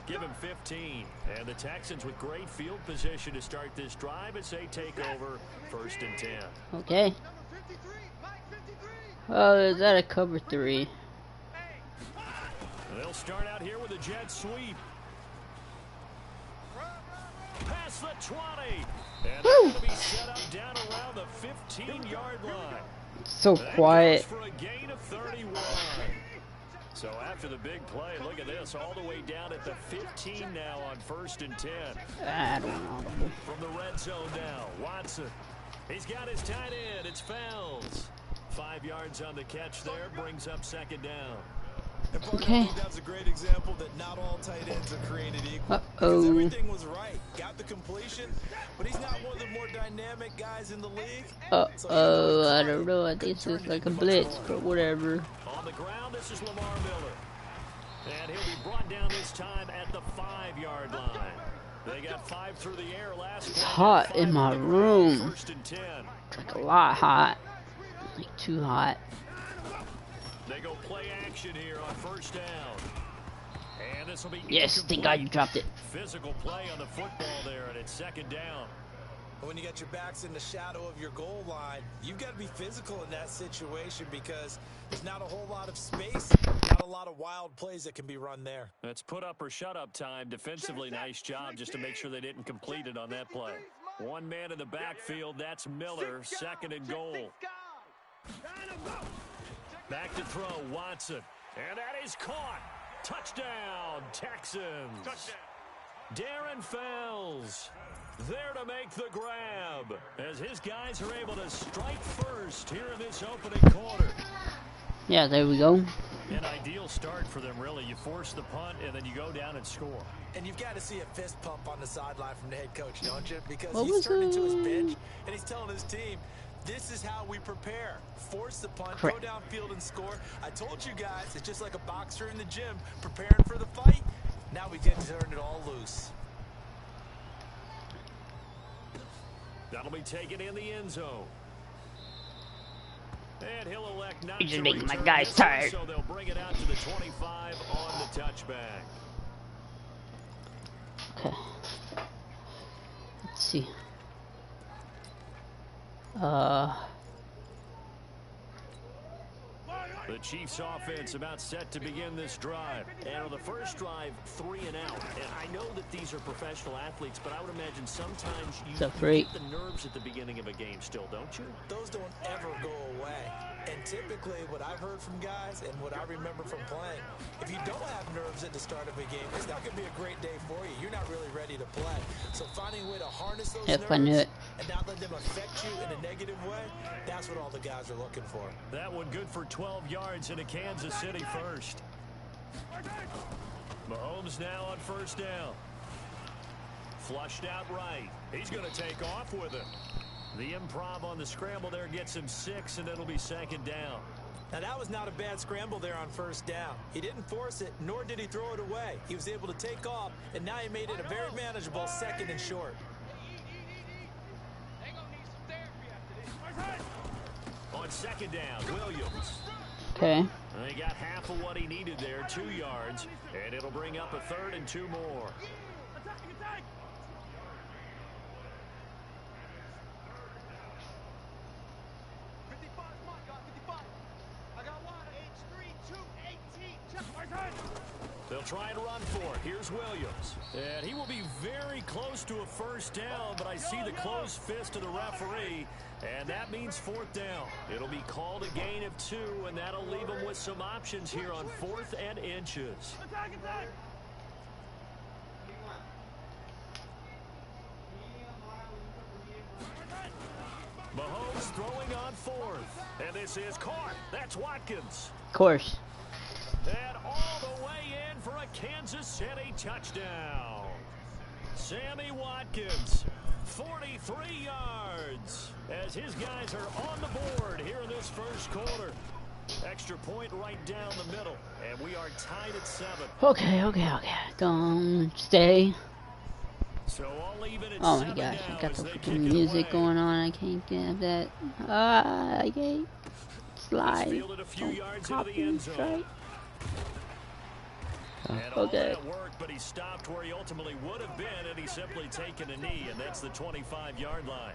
Speaker 2: give him 15. And the Texans with great field position to start this drive as they take over 1st and 10.
Speaker 1: Okay. Oh, is that a cover 3?
Speaker 2: They'll start out here with a jet sweep. Past the 20. And they're going to be set up down around the 15-yard line.
Speaker 1: So quiet.
Speaker 2: For a gain of 31. So after the big play, look at this, all the way down at the 15 now on 1st and 10.
Speaker 1: I don't know.
Speaker 2: From the red zone now, Watson. He's got his tight end. It's Fells. 5 yards on the catch there, brings up 2nd down.
Speaker 3: And
Speaker 1: Okay.
Speaker 3: I think that's a great example that not all tight ends are created equal.
Speaker 1: Uh-oh.
Speaker 3: Because everything was right. Got the completion, but he's not one of the more dynamic guys in the league.
Speaker 1: Uh-oh, I don't know. I think it's just like a blitz, but whatever.
Speaker 2: On the ground, this is Lamar Miller. And he'll be brought down this time at the 5-yard line. They got 5 through the air last
Speaker 1: It's
Speaker 2: play.
Speaker 1: hot in my room.
Speaker 2: 1st and 10.
Speaker 1: It's like a lot hot. Like too hot.
Speaker 2: They go play action here on 1st down. And this will be
Speaker 1: Yes, thank God you dropped it.
Speaker 2: physical play on the football there, and it's 2nd down.
Speaker 3: When you got your backs in the shadow of your goal line, you've got to be physical in that situation because there's not a whole lot of space, not a lot of wild plays that can be run there.
Speaker 2: That's put up or shut up time. Defensively, nice job just to make sure they didn't complete it on that play. 1 man in the backfield, that's Miller, 2nd and goal. Back to throw, Watson. And that is caught. Touchdown, Texans. Darren Fells there to make the grab as his guys are able to strike first here in this opening quarter.
Speaker 1: Yeah, there we go.
Speaker 2: An ideal start for them, really. You force the punt, and then you go down and score.
Speaker 3: And you've got to see a fist pump on the sideline from the head coach, don't you? Because
Speaker 1: What
Speaker 3: he's
Speaker 1: was
Speaker 3: turned into his
Speaker 1: it?
Speaker 3: bench, and he's telling his team, this is how we prepare. Force the punt,
Speaker 1: Crap.
Speaker 3: go downfield and score. I told you guys, it's just like a boxer in the gym, preparing for the fight. Now we get to turn it all loose.
Speaker 2: That'll be taken in the end zone. And he'll elect not
Speaker 1: You're just
Speaker 2: to
Speaker 1: making my
Speaker 2: return
Speaker 1: guys
Speaker 2: this one,
Speaker 1: tired.
Speaker 2: So they'll bring it out to the 25 on the touchback.
Speaker 1: Okay. Let's see.
Speaker 2: The Chiefs offense about set to begin this drive. And on the first drive, 3 and out. And I know that these are professional athletes, but I would imagine sometimes you
Speaker 1: freak.
Speaker 2: get the nerves at the beginning of a game still, don't you?
Speaker 3: Those don't ever go away. And typically what I've heard from guys and what I remember from playing, if you don't have nerves at the start of a game, it's not going to be a great day for you. You're not really ready to play. So finding a way to harness those
Speaker 1: Yep,
Speaker 3: nerves
Speaker 1: I knew it.
Speaker 3: and not let them affect you in a negative way, that's what all the guys are looking for.
Speaker 2: That one good for 12 yards into Kansas City first. Mahomes now on first down. Flushed out right. He's going to take off with it. The improv on the scramble there gets him 6, and it'll be 2nd down.
Speaker 3: Now that was not a bad scramble there on first down. He didn't force it, nor did he throw it away. He was able to take off, and now he made it a very manageable 2nd and short.
Speaker 2: On 2nd down, Williams.
Speaker 1: Okay.
Speaker 2: He got half of what he needed there, 2 yards, and it'll bring up a 3rd and 2 more. They'll try and run for it. Here's Williams. And he will be very close to a first down, but I see the closed fist of the referee, and that means 4th down. It'll be called a gain of 2, and that'll leave them with some options here on 4th and inches. Mahomes throwing on 4th, and this is caught. That's Watkins.
Speaker 1: Of course.
Speaker 2: And all the way in for a Kansas City touchdown. Sammy Watkins, 43 yards, as his guys are on the board here in this first quarter. Extra point right down the middle, and we are tied at 7.
Speaker 1: Okay. Don't stay.
Speaker 2: So all even at
Speaker 1: Oh my
Speaker 2: 7
Speaker 1: gosh,
Speaker 2: now
Speaker 1: I got
Speaker 2: as
Speaker 1: the
Speaker 2: they kick
Speaker 1: freaking
Speaker 2: it
Speaker 1: music
Speaker 2: away.
Speaker 1: going on. I can't get that. I can't slide.
Speaker 2: Fielded a few
Speaker 1: Don't
Speaker 2: yards into the
Speaker 1: copy
Speaker 2: end zone.
Speaker 1: strike.
Speaker 2: And all
Speaker 1: Okay.
Speaker 2: that worked, but he stopped where he ultimately would have been had he simply taken a knee, and that's the 25-yard line.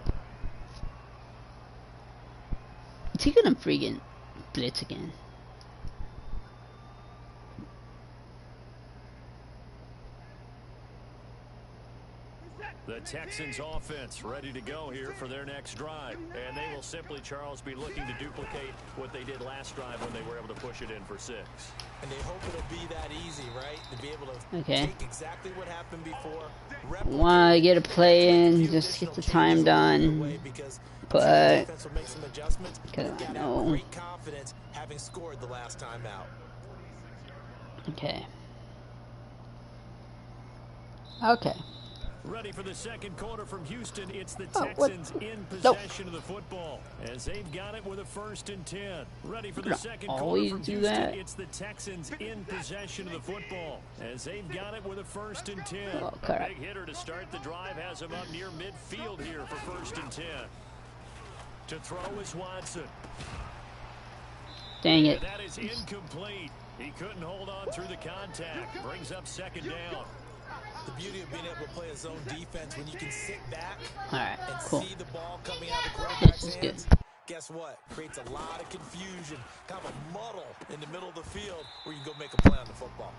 Speaker 1: Is he gonna freaking blitz again?
Speaker 2: The Texans offense ready to go here for their next drive. And they will simply, Charles, be looking to duplicate what they did last drive when they were able to push it in for 6.
Speaker 3: And they hope it'll be that easy, right? To be able to
Speaker 1: Okay.
Speaker 3: take exactly what happened before.
Speaker 1: Wanna get a play in, just get the time done. But I know.
Speaker 3: Great confidence having scored the last time out.
Speaker 1: Okay. Okay.
Speaker 2: Ready for the second quarter from Houston. It's the
Speaker 1: Oh,
Speaker 2: Texans
Speaker 1: what?
Speaker 2: in possession of the football as they've got it with a 1st and 10. Ready for the second quarter
Speaker 1: Always
Speaker 2: from
Speaker 1: do
Speaker 2: Houston.
Speaker 1: that.
Speaker 2: It's the Texans in possession of the football as they've got it with a 1st and 10.
Speaker 1: Oh,
Speaker 2: A
Speaker 1: crap.
Speaker 2: big hitter to start the drive has him up near midfield here for 1st and 10. To throw is Watson.
Speaker 1: Dang it.
Speaker 2: And that is incomplete. He couldn't hold on through the contact. Brings up 2nd down.
Speaker 3: The beauty of being able to play a zone defense when you can sit back
Speaker 1: Alright,
Speaker 3: and
Speaker 1: cool.
Speaker 3: see the ball coming out of the
Speaker 1: This
Speaker 3: quarterback's
Speaker 1: is
Speaker 3: hands.
Speaker 1: good.
Speaker 3: Guess what? Creates a lot of confusion, kind of a muddle in the middle of the field where you can go make a play on the football.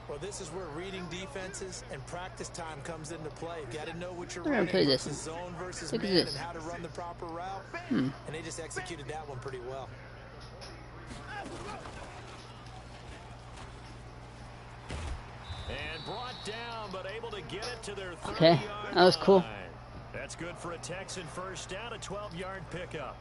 Speaker 3: Well, this is where reading defenses and practice time comes into play. You got to know what you're
Speaker 1: We're gonna
Speaker 3: running
Speaker 1: play this
Speaker 3: versus
Speaker 1: one.
Speaker 3: zone versus
Speaker 1: Look at
Speaker 3: man
Speaker 1: this.
Speaker 3: and how to run the proper route. And they just executed that one pretty well.
Speaker 2: And brought down, but able to get it to their 30-yard
Speaker 1: Okay, that was cool.
Speaker 2: line. That's good for a Texan first down, a 12-yard pickup.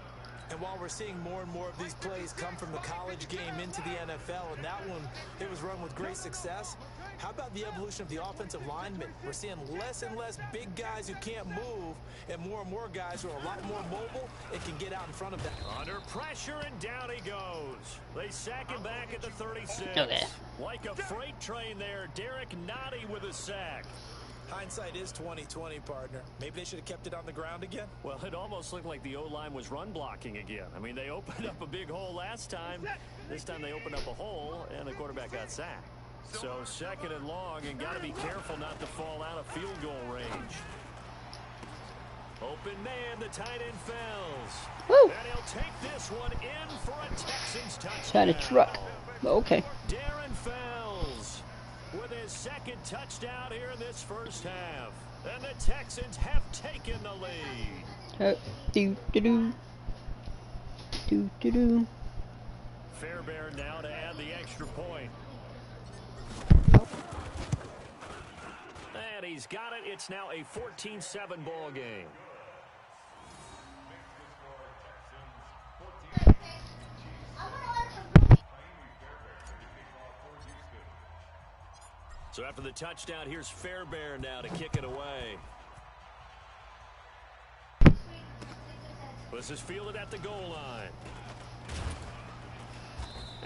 Speaker 3: And while we're seeing more and more of these plays come from the college game into the NFL, and that one, it was run with great success, how about the evolution of the offensive linemen? We're seeing less and less big guys who can't move, and more guys who are a lot more mobile and can get out in front of them.
Speaker 2: Under pressure, and down he goes. They sack him back at the 36.
Speaker 1: Okay.
Speaker 2: Like a freight train there, Derek Nottie with a sack.
Speaker 3: Hindsight is 20/20, partner. Maybe they should have kept it on the ground again.
Speaker 2: Well, it almost looked like the O-line was run blocking again. I mean, they opened up a big hole last time. This time they opened up a hole, and the quarterback got sacked. So 2nd and long, and got to be careful not to fall out of field goal range. Open man, the tight end fells.
Speaker 1: Woo!
Speaker 2: And he'll take this one in for a Texans touchdown.
Speaker 1: Tried a truck. But okay.
Speaker 2: Darren Fells with his 2nd touchdown here in this first half. And the Texans have taken the lead.
Speaker 1: Do.
Speaker 2: Fairbairn now to add the extra point. And he's got it. It's now a 14-7 ball game. So after the touchdown, here's Fairbairn now to kick it away. This is fielded at the goal line.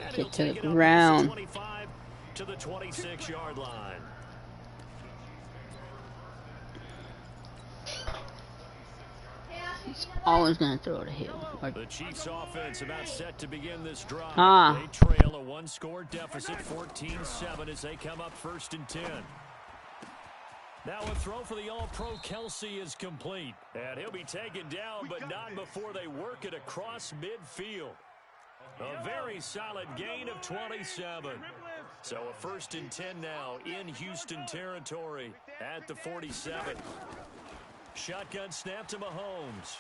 Speaker 2: And he'll
Speaker 1: Get to
Speaker 2: take
Speaker 1: the
Speaker 2: it up
Speaker 1: ground.
Speaker 2: 25 to the 26-yard line.
Speaker 1: He's always gonna throw it ahead.
Speaker 2: The Chiefs offense about set to begin this drive.
Speaker 1: Ah.
Speaker 2: They trail a one-score deficit, 14-7, as they come up 1st and 10. Now a throw for the All-Pro Kelsey is complete. And he'll be taken down, but not before they work it across midfield. A very solid gain of 27. So a 1st and 10 now in Houston territory at the 47. Shotgun snap to Mahomes.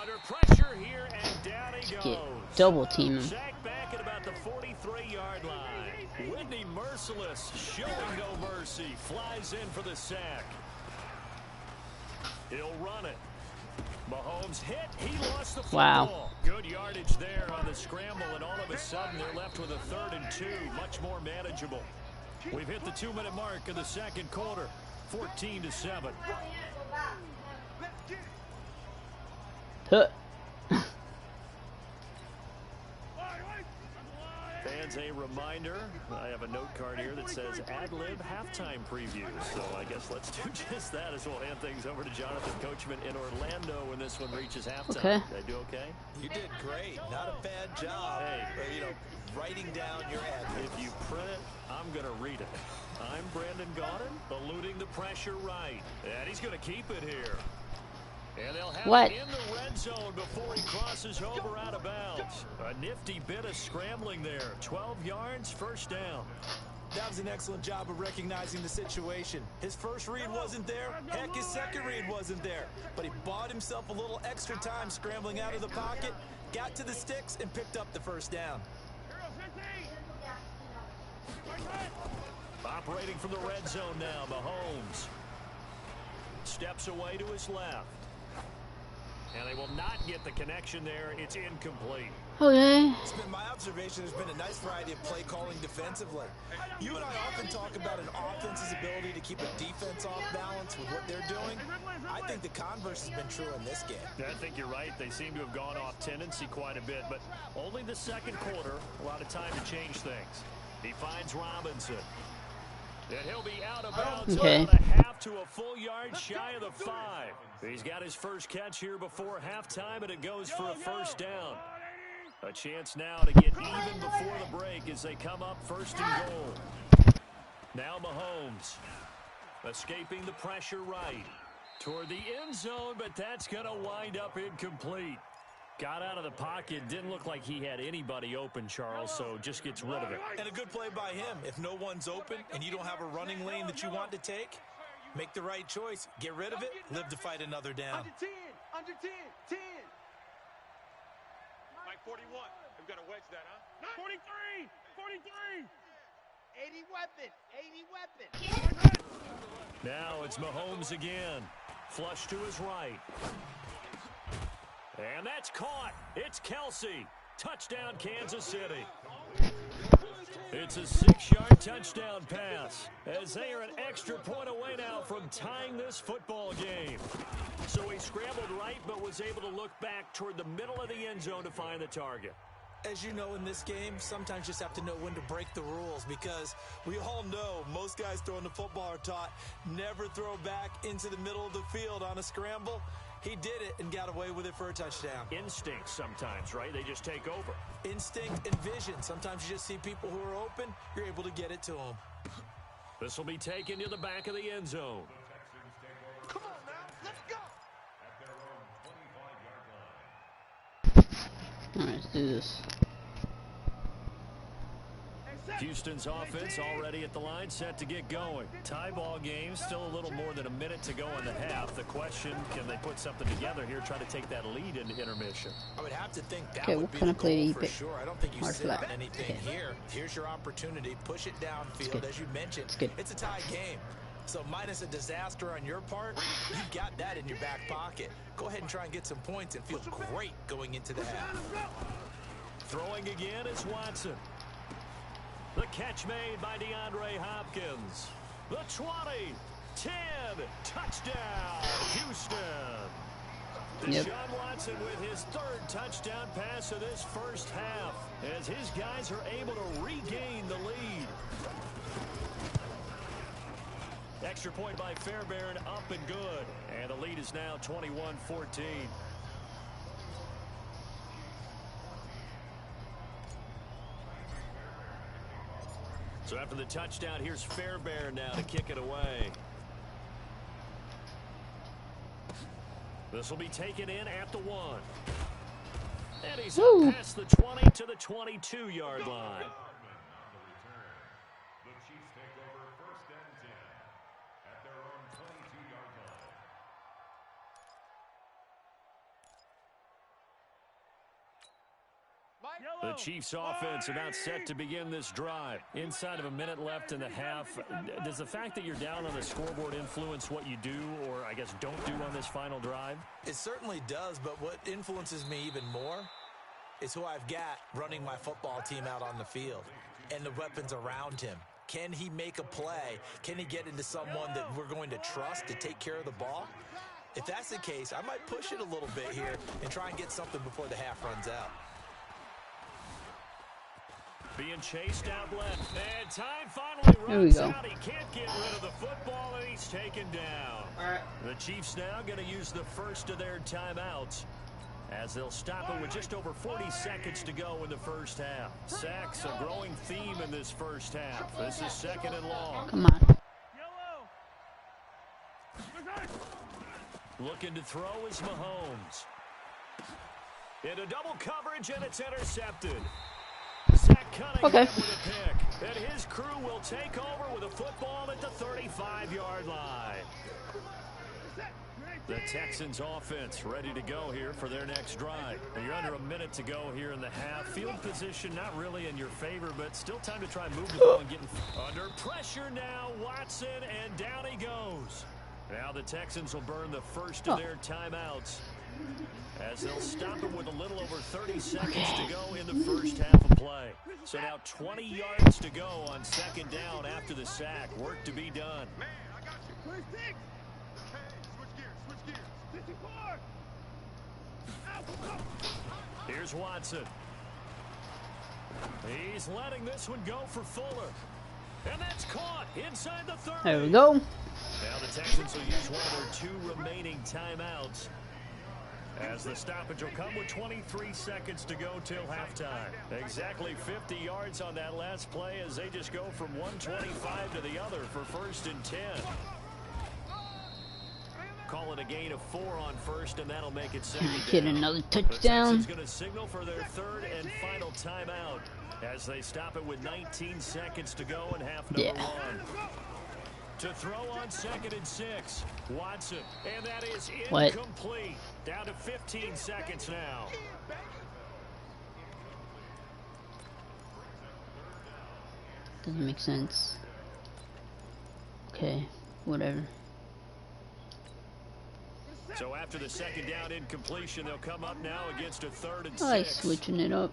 Speaker 2: Under pressure here, and down he goes.
Speaker 1: Get double team him.
Speaker 2: Sack back at about the 43-yard line. Whitney Merciless showing no mercy. Flies in for the sack. He'll run it. Mahomes hit. He lost the football.
Speaker 1: Wow.
Speaker 2: Good yardage there on the scramble, and all of a sudden they're left with a 3rd and 2. Much more manageable. We've hit the 2-minute mark of the second quarter. 14-7.
Speaker 1: Huh.
Speaker 2: And As a reminder, I have a note card here that says ad-lib halftime preview. So I guess let's do just that as we'll hand things over to Jonathan Coachman in Orlando when this one reaches halftime.
Speaker 1: Okay.
Speaker 2: Did I do okay?
Speaker 3: You did great. Not a bad job.
Speaker 2: Hey.
Speaker 3: Writing down your ad.
Speaker 2: If you print it, I'm going to read it. I'm Brandon Gaudin, eluding the pressure right. And he's going to keep it here. And they'll have it in the red zone before he crosses over out of bounds. A nifty bit of scrambling there. 12 yards, first down.
Speaker 3: That was an excellent job of recognizing the situation. His first read wasn't there. Heck, his second read wasn't there. But he bought himself a little extra time scrambling out of the pocket, got to the sticks, and picked up the first down.
Speaker 2: Operating from the red zone now, Mahomes. Steps away to his left. And they will not get the connection there. It's incomplete.
Speaker 1: Okay.
Speaker 3: It's been my observation there's been a nice variety of play calling defensively. You and I often talk about an offense's ability to keep a defense off balance with what they're doing. I think the converse has been true in this game.
Speaker 2: I think you're right. They seem to have gone off tendency quite a bit, but only the second quarter. A lot of time to change things. He finds Robinson. And he'll be out of bounds about a half to a full yard shy of the 5. He's got his first catch here before halftime, and it goes for a first down. A chance now to get even before the break as they come up first and goal. Now Mahomes escaping the pressure right toward the end zone, but that's going to wind up incomplete. Got out of the pocket. Didn't look like he had anybody open, Charles, so just gets rid of it.
Speaker 3: And a good play by him. If no one's open and you don't have a running lane that you want to take, make the right choice. Get rid of it. Live to fight another down.
Speaker 4: Under 10. Mike 41. We've got to wedge that, huh? 43. 80 weapon.
Speaker 2: Now it's Mahomes again. Flush to his right. And that's caught. It's Kelsey. Touchdown, Kansas City. It's a 6-yard touchdown pass as they are an extra point away now from tying this football game. So he scrambled right but was able to look back toward the middle of the end zone to find the target.
Speaker 3: As you know, in this game, sometimes you just have to know when to break the rules because we all know most guys throwing the football are taught never throw back into the middle of the field on a scramble. He did it and got away with it for a touchdown.
Speaker 2: Instinct sometimes, right? They just take over.
Speaker 3: Instinct and vision. Sometimes you just see people who are open. You're able to get it to them.
Speaker 2: This will be taken to the back of the end zone.
Speaker 4: Come on now, let's go.
Speaker 1: Alright, let's do this.
Speaker 2: Houston's offense already at the line, set to get going. Tie ball game, still a little more than a minute to go in the half. The question, can they put something together here, try to take that lead into intermission?
Speaker 3: I would have to think that
Speaker 1: Okay,
Speaker 3: would
Speaker 1: what
Speaker 3: be
Speaker 1: kind
Speaker 3: the
Speaker 1: of play do
Speaker 3: goal
Speaker 1: you
Speaker 3: for
Speaker 1: pick?
Speaker 3: sure. I don't think you
Speaker 1: Hard
Speaker 3: sit
Speaker 1: flat.
Speaker 3: on anything
Speaker 1: Okay.
Speaker 3: here. Here's your opportunity. Push it downfield.
Speaker 1: good.
Speaker 3: As you mentioned,
Speaker 1: It's good.
Speaker 3: it's a tie game. So minus a disaster on your part, you've got that in your back pocket. Go ahead and try and get some points and feel great going into the half.
Speaker 2: Throwing again is Watson. The catch made by DeAndre Hopkins. The 20, 10, touchdown, Houston.
Speaker 1: Yep.
Speaker 2: Deshaun Watson with his third touchdown pass of this first half as his guys are able to regain the lead. Extra point by Fairbairn, up and good. And the lead is now 21-14. So after the touchdown, here's Fairbairn now to kick it away. This will be taken in at the 1. And he's up past the 20 to the 22-yard line. The Chiefs offense about set to begin this drive. Inside of a minute left in the half. Does the fact that you're down on the scoreboard influence what you do or, I guess, don't do on this final drive?
Speaker 3: It certainly does, but what influences me even more is who I've got running my football team out on the field and the weapons around him. Can he make a play? Can he get into someone that we're going to trust to take care of the ball? If that's the case, I might push it a little bit here and try and get something before the half runs out.
Speaker 2: Being chased out left. And time finally runs out. He can't get rid of the football, and he's taken down. The Chiefs now going to use the first of their timeouts, as they'll stop it with just over 40 seconds to go in the first half. Sacks, a growing theme in this first half. This is 2nd and long.
Speaker 1: Come on.
Speaker 2: Looking to throw is Mahomes. Into double coverage, and it's intercepted. Zach Cunningham with a pick. And his crew will take over with a football at the 35-yard line. The Texans offense ready to go here for their next drive. You're under a minute to go here in the half. Field position not really in your favor, but still time to try and move the ball and get under pressure now. Watson, and down he goes. Now the Texans will burn the first of their timeouts, as they'll stop it with a little over 30 seconds to go in the first half of play. So now 20 yards to go on 2nd down after the sack. Work to be done. Here's Watson. He's letting this one go for Fuller. And that's caught inside the 30.
Speaker 1: There we go.
Speaker 2: Now the Texans will use one of their 2 remaining timeouts, as the stoppage will come with 23 seconds to go till halftime. Exactly 50 yards on that last play, as they just go from 125 to the other for 1st and 10. Call it a gain of 4 on 1st, and that'll make it 2nd
Speaker 1: Get
Speaker 2: down.
Speaker 1: another touchdown.
Speaker 2: The Texans going to signal for their 3rd and final timeout, as they stop it with 19 seconds to go in half number 1. To throw on 2nd and 6. Watson, and that is incomplete. Down to 15 seconds now.
Speaker 1: Doesn't make sense. Okay, whatever.
Speaker 2: So after the 2nd down incompletion, they'll come up now against a 3rd and 6.
Speaker 1: I like switching it up.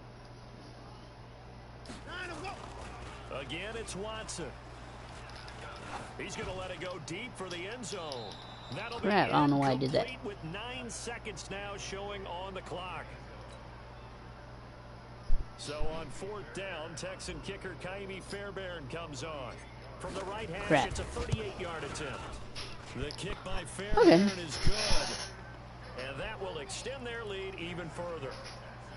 Speaker 2: Again, it's Watson. He's going to let it go deep for the end zone. That'll be
Speaker 1: crap, I don't know why I did that.
Speaker 2: With 9 seconds now showing on the clock. So on 4th down, Texan kicker Kaimi Fairbairn comes on. From the right hash, it's a 38-yard attempt. The kick by Fairbairn is good, and that will extend their lead even further.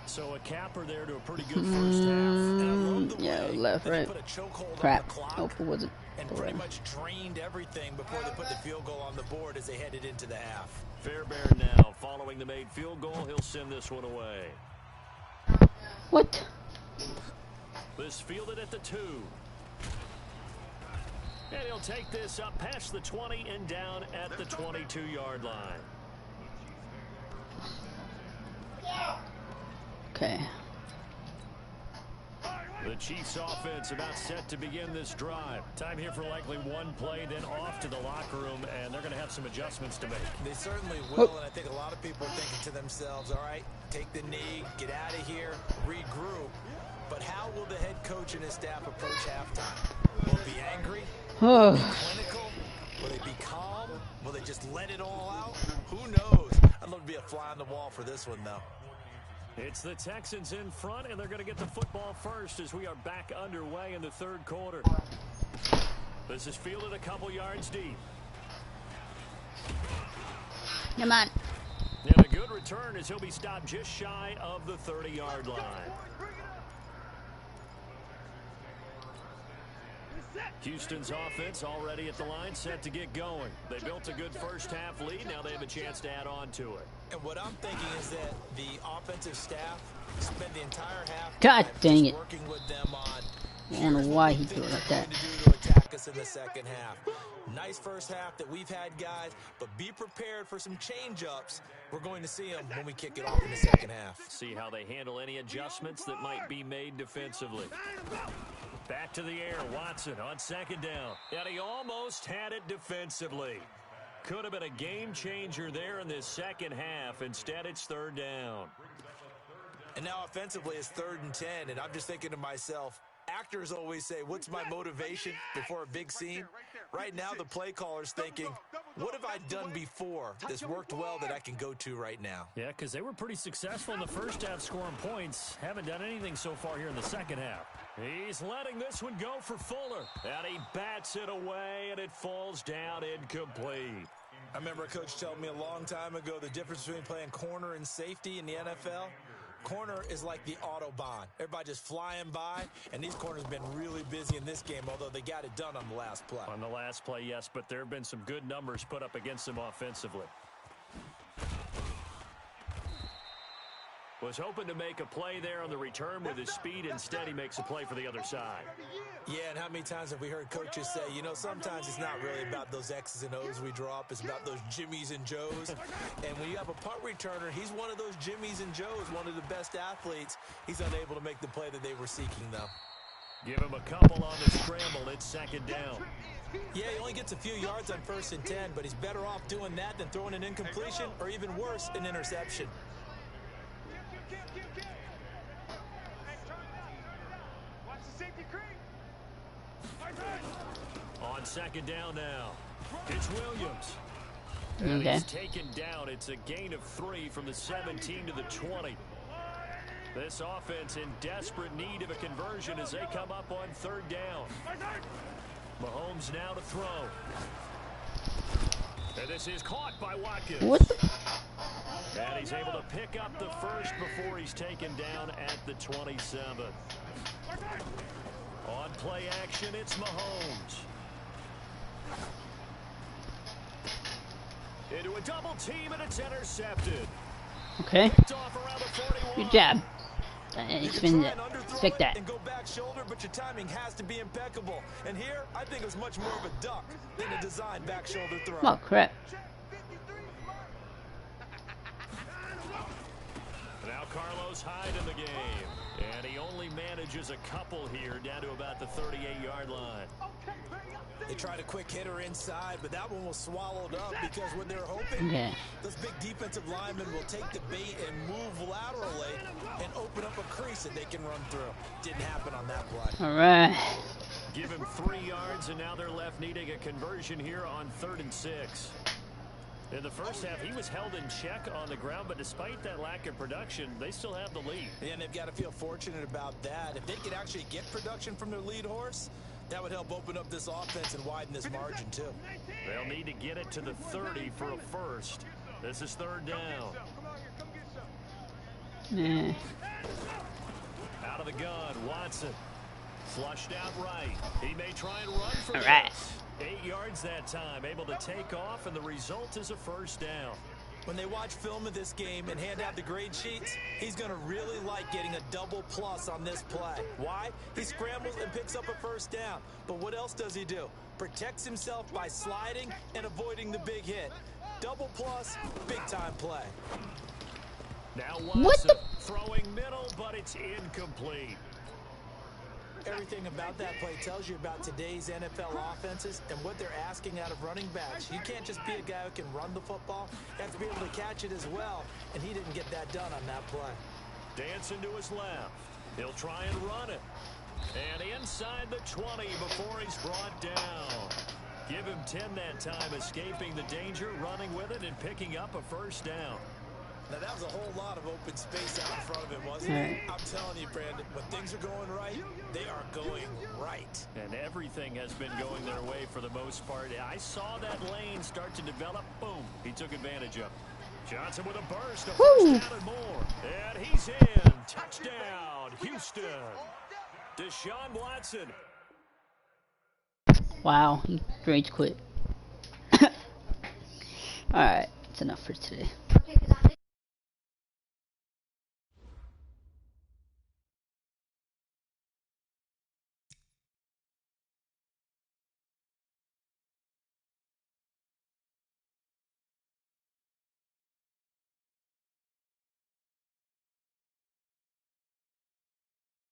Speaker 2: So a capper there to a pretty good first half. And I love the way
Speaker 3: left,
Speaker 2: right.
Speaker 3: Put a chokehold
Speaker 1: Crap.
Speaker 3: on the clock.
Speaker 1: Hope it wasn't.
Speaker 3: And pretty much drained everything before they put the field goal on the board as they headed into the half.
Speaker 2: Fairbairn now following the made field goal. He'll send this one away.
Speaker 1: What?
Speaker 2: This fielded at the 2. And he'll take this up past the 20 and down at the 22-yard line.
Speaker 1: Okay.
Speaker 2: The Chiefs offense about set to begin this drive. Time here for likely one play, then off to the locker room, and they're going to have some adjustments to make.
Speaker 3: They certainly will, and I think a lot of people are thinking to themselves, all right, take the knee, get out of here, regroup. But how will the head coach and his staff approach halftime? Will they be angry? Will they be clinical? Will they be calm? Will they just let it all out? Who knows? I'd love to be a fly on the wall for this one, though.
Speaker 2: It's the Texans in front, and they're going to get the football first as we are back underway in the 3rd quarter. This is fielded a couple yards deep.
Speaker 1: Come on.
Speaker 2: And a good return as he'll be stopped just shy of the 30-yard line. Houston's offense already at the line, set to get going. They built a good first half lead. Now they have a chance to add on to it.
Speaker 3: And what I'm thinking is that the offensive staff spent the entire half
Speaker 1: God dang it.
Speaker 3: working with them on
Speaker 1: I don't know why he threw it like that.
Speaker 3: to attack us in the second half. Nice first half that we've had, guys, but be prepared for some change-ups. We're going to see them when we kick it off in the second half.
Speaker 2: See how they handle any adjustments that might be made defensively. Back to the air, Watson on 2nd down. And he almost had it defensively. Could have been a game changer there in this second half. Instead, it's 3rd down.
Speaker 3: And now offensively, it's 3rd and 10, and I'm just thinking to myself, actors always say, what's my motivation before a big scene? Right now, the play caller's thinking, what have I done before that's worked well that I can go to right now?
Speaker 2: Yeah, because they were pretty successful in the first half scoring points. Haven't done anything so far here in the second half. He's letting this one go for Fuller. And he bats it away, and it falls down incomplete.
Speaker 3: I remember a coach telling me a long time ago the difference between playing corner and safety in the NFL. Corner is like the Autobahn. Everybody just flying by, and these corners have been really busy in this game, although they got it done on the last play.
Speaker 2: On the last play, yes, but there have been some good numbers put up against them offensively. Was hoping to make a play there on the return with his speed. Instead, he makes a play for the other side.
Speaker 3: Yeah, and how many times have we heard coaches say, you know, sometimes it's not really about those X's and O's we draw up. It's about those Jimmies and Joes. And when you have a punt returner, he's one of those Jimmies and Joes, one of the best athletes. He's unable to make the play that they were seeking, though.
Speaker 2: Give him a couple on the scramble. It's second down.
Speaker 3: Yeah, he only gets a few yards on 1st and 10, but he's better off doing that than throwing an incompletion or even worse, an interception.
Speaker 2: On second down now, it's Williams. And he's taken down. It's a gain of 3 from the 17 to the 20. This offense in desperate need of a conversion as they come up on 3rd down. Mahomes now to throw. And this is caught by Watkins.
Speaker 1: What the?
Speaker 2: And he's able to pick up the first before he's taken down at the 27. On play action, it's Mahomes. Into a double team, and it's intercepted.
Speaker 1: Okay.
Speaker 2: Off around the 41.
Speaker 1: Good job. It's been expect that.
Speaker 3: And go back shoulder, but your timing has to be impeccable. And here, I think it was much more of a duck than a designed back shoulder throw.
Speaker 1: Oh crap.
Speaker 2: Now Carlos Hyde in the game. And he only manages a couple here down to about the 38-yard line.
Speaker 3: They tried a quick hitter inside, but that one was swallowed up because when they're hoping, those big defensive linemen will take the bait and move laterally and open up a crease that they can run through. Didn't happen on that play.
Speaker 1: All right.
Speaker 2: Give him 3 yards, and now they're left needing a conversion here on 3rd and 6. In the first half, he was held in check on the ground, but despite that lack of production, they still have the lead.
Speaker 3: And they've got to feel fortunate about that. If they could actually get production from their lead horse, that would help open up this offense and widen this margin, too.
Speaker 2: They'll need to get it to the 30 for a first. This is 3rd down.
Speaker 1: Nah.
Speaker 2: Out of the gun, Watson. Flushed out right. He may try and run for this.
Speaker 1: Right.
Speaker 2: 8 yards that time, able to take off, and the result is a first down.
Speaker 3: When they watch film of this game and hand out the grade sheets, he's going to really like getting a double plus on this play. Why? He scrambles and picks up a first down. But what else does he do? Protects himself by sliding and avoiding the big hit. Double plus, big time play.
Speaker 2: Now Watson throwing middle, but it's incomplete.
Speaker 3: Everything about that play tells you about today's NFL offenses and what they're asking out of running backs. You can't just be a guy who can run the football. You have to be able to catch it as well, and he didn't get that done on that play.
Speaker 2: Dancing to his left. He'll try and run it. And inside the 20 before he's brought down. Give him 10 that time, escaping the danger, running with it, and picking up a first down.
Speaker 3: Now, that was a whole lot of open space out in front of him, wasn't it? I'm telling you, Brandon, when things are going right, they are going right.
Speaker 2: And everything has been going their way for the most part. I saw that lane start to develop. Boom. He took advantage of it. Johnson with a burst. A first down and more. And he's in. Touchdown, Houston. Deshaun Watson.
Speaker 1: Wow, he rage quit. Alright, that's enough for today.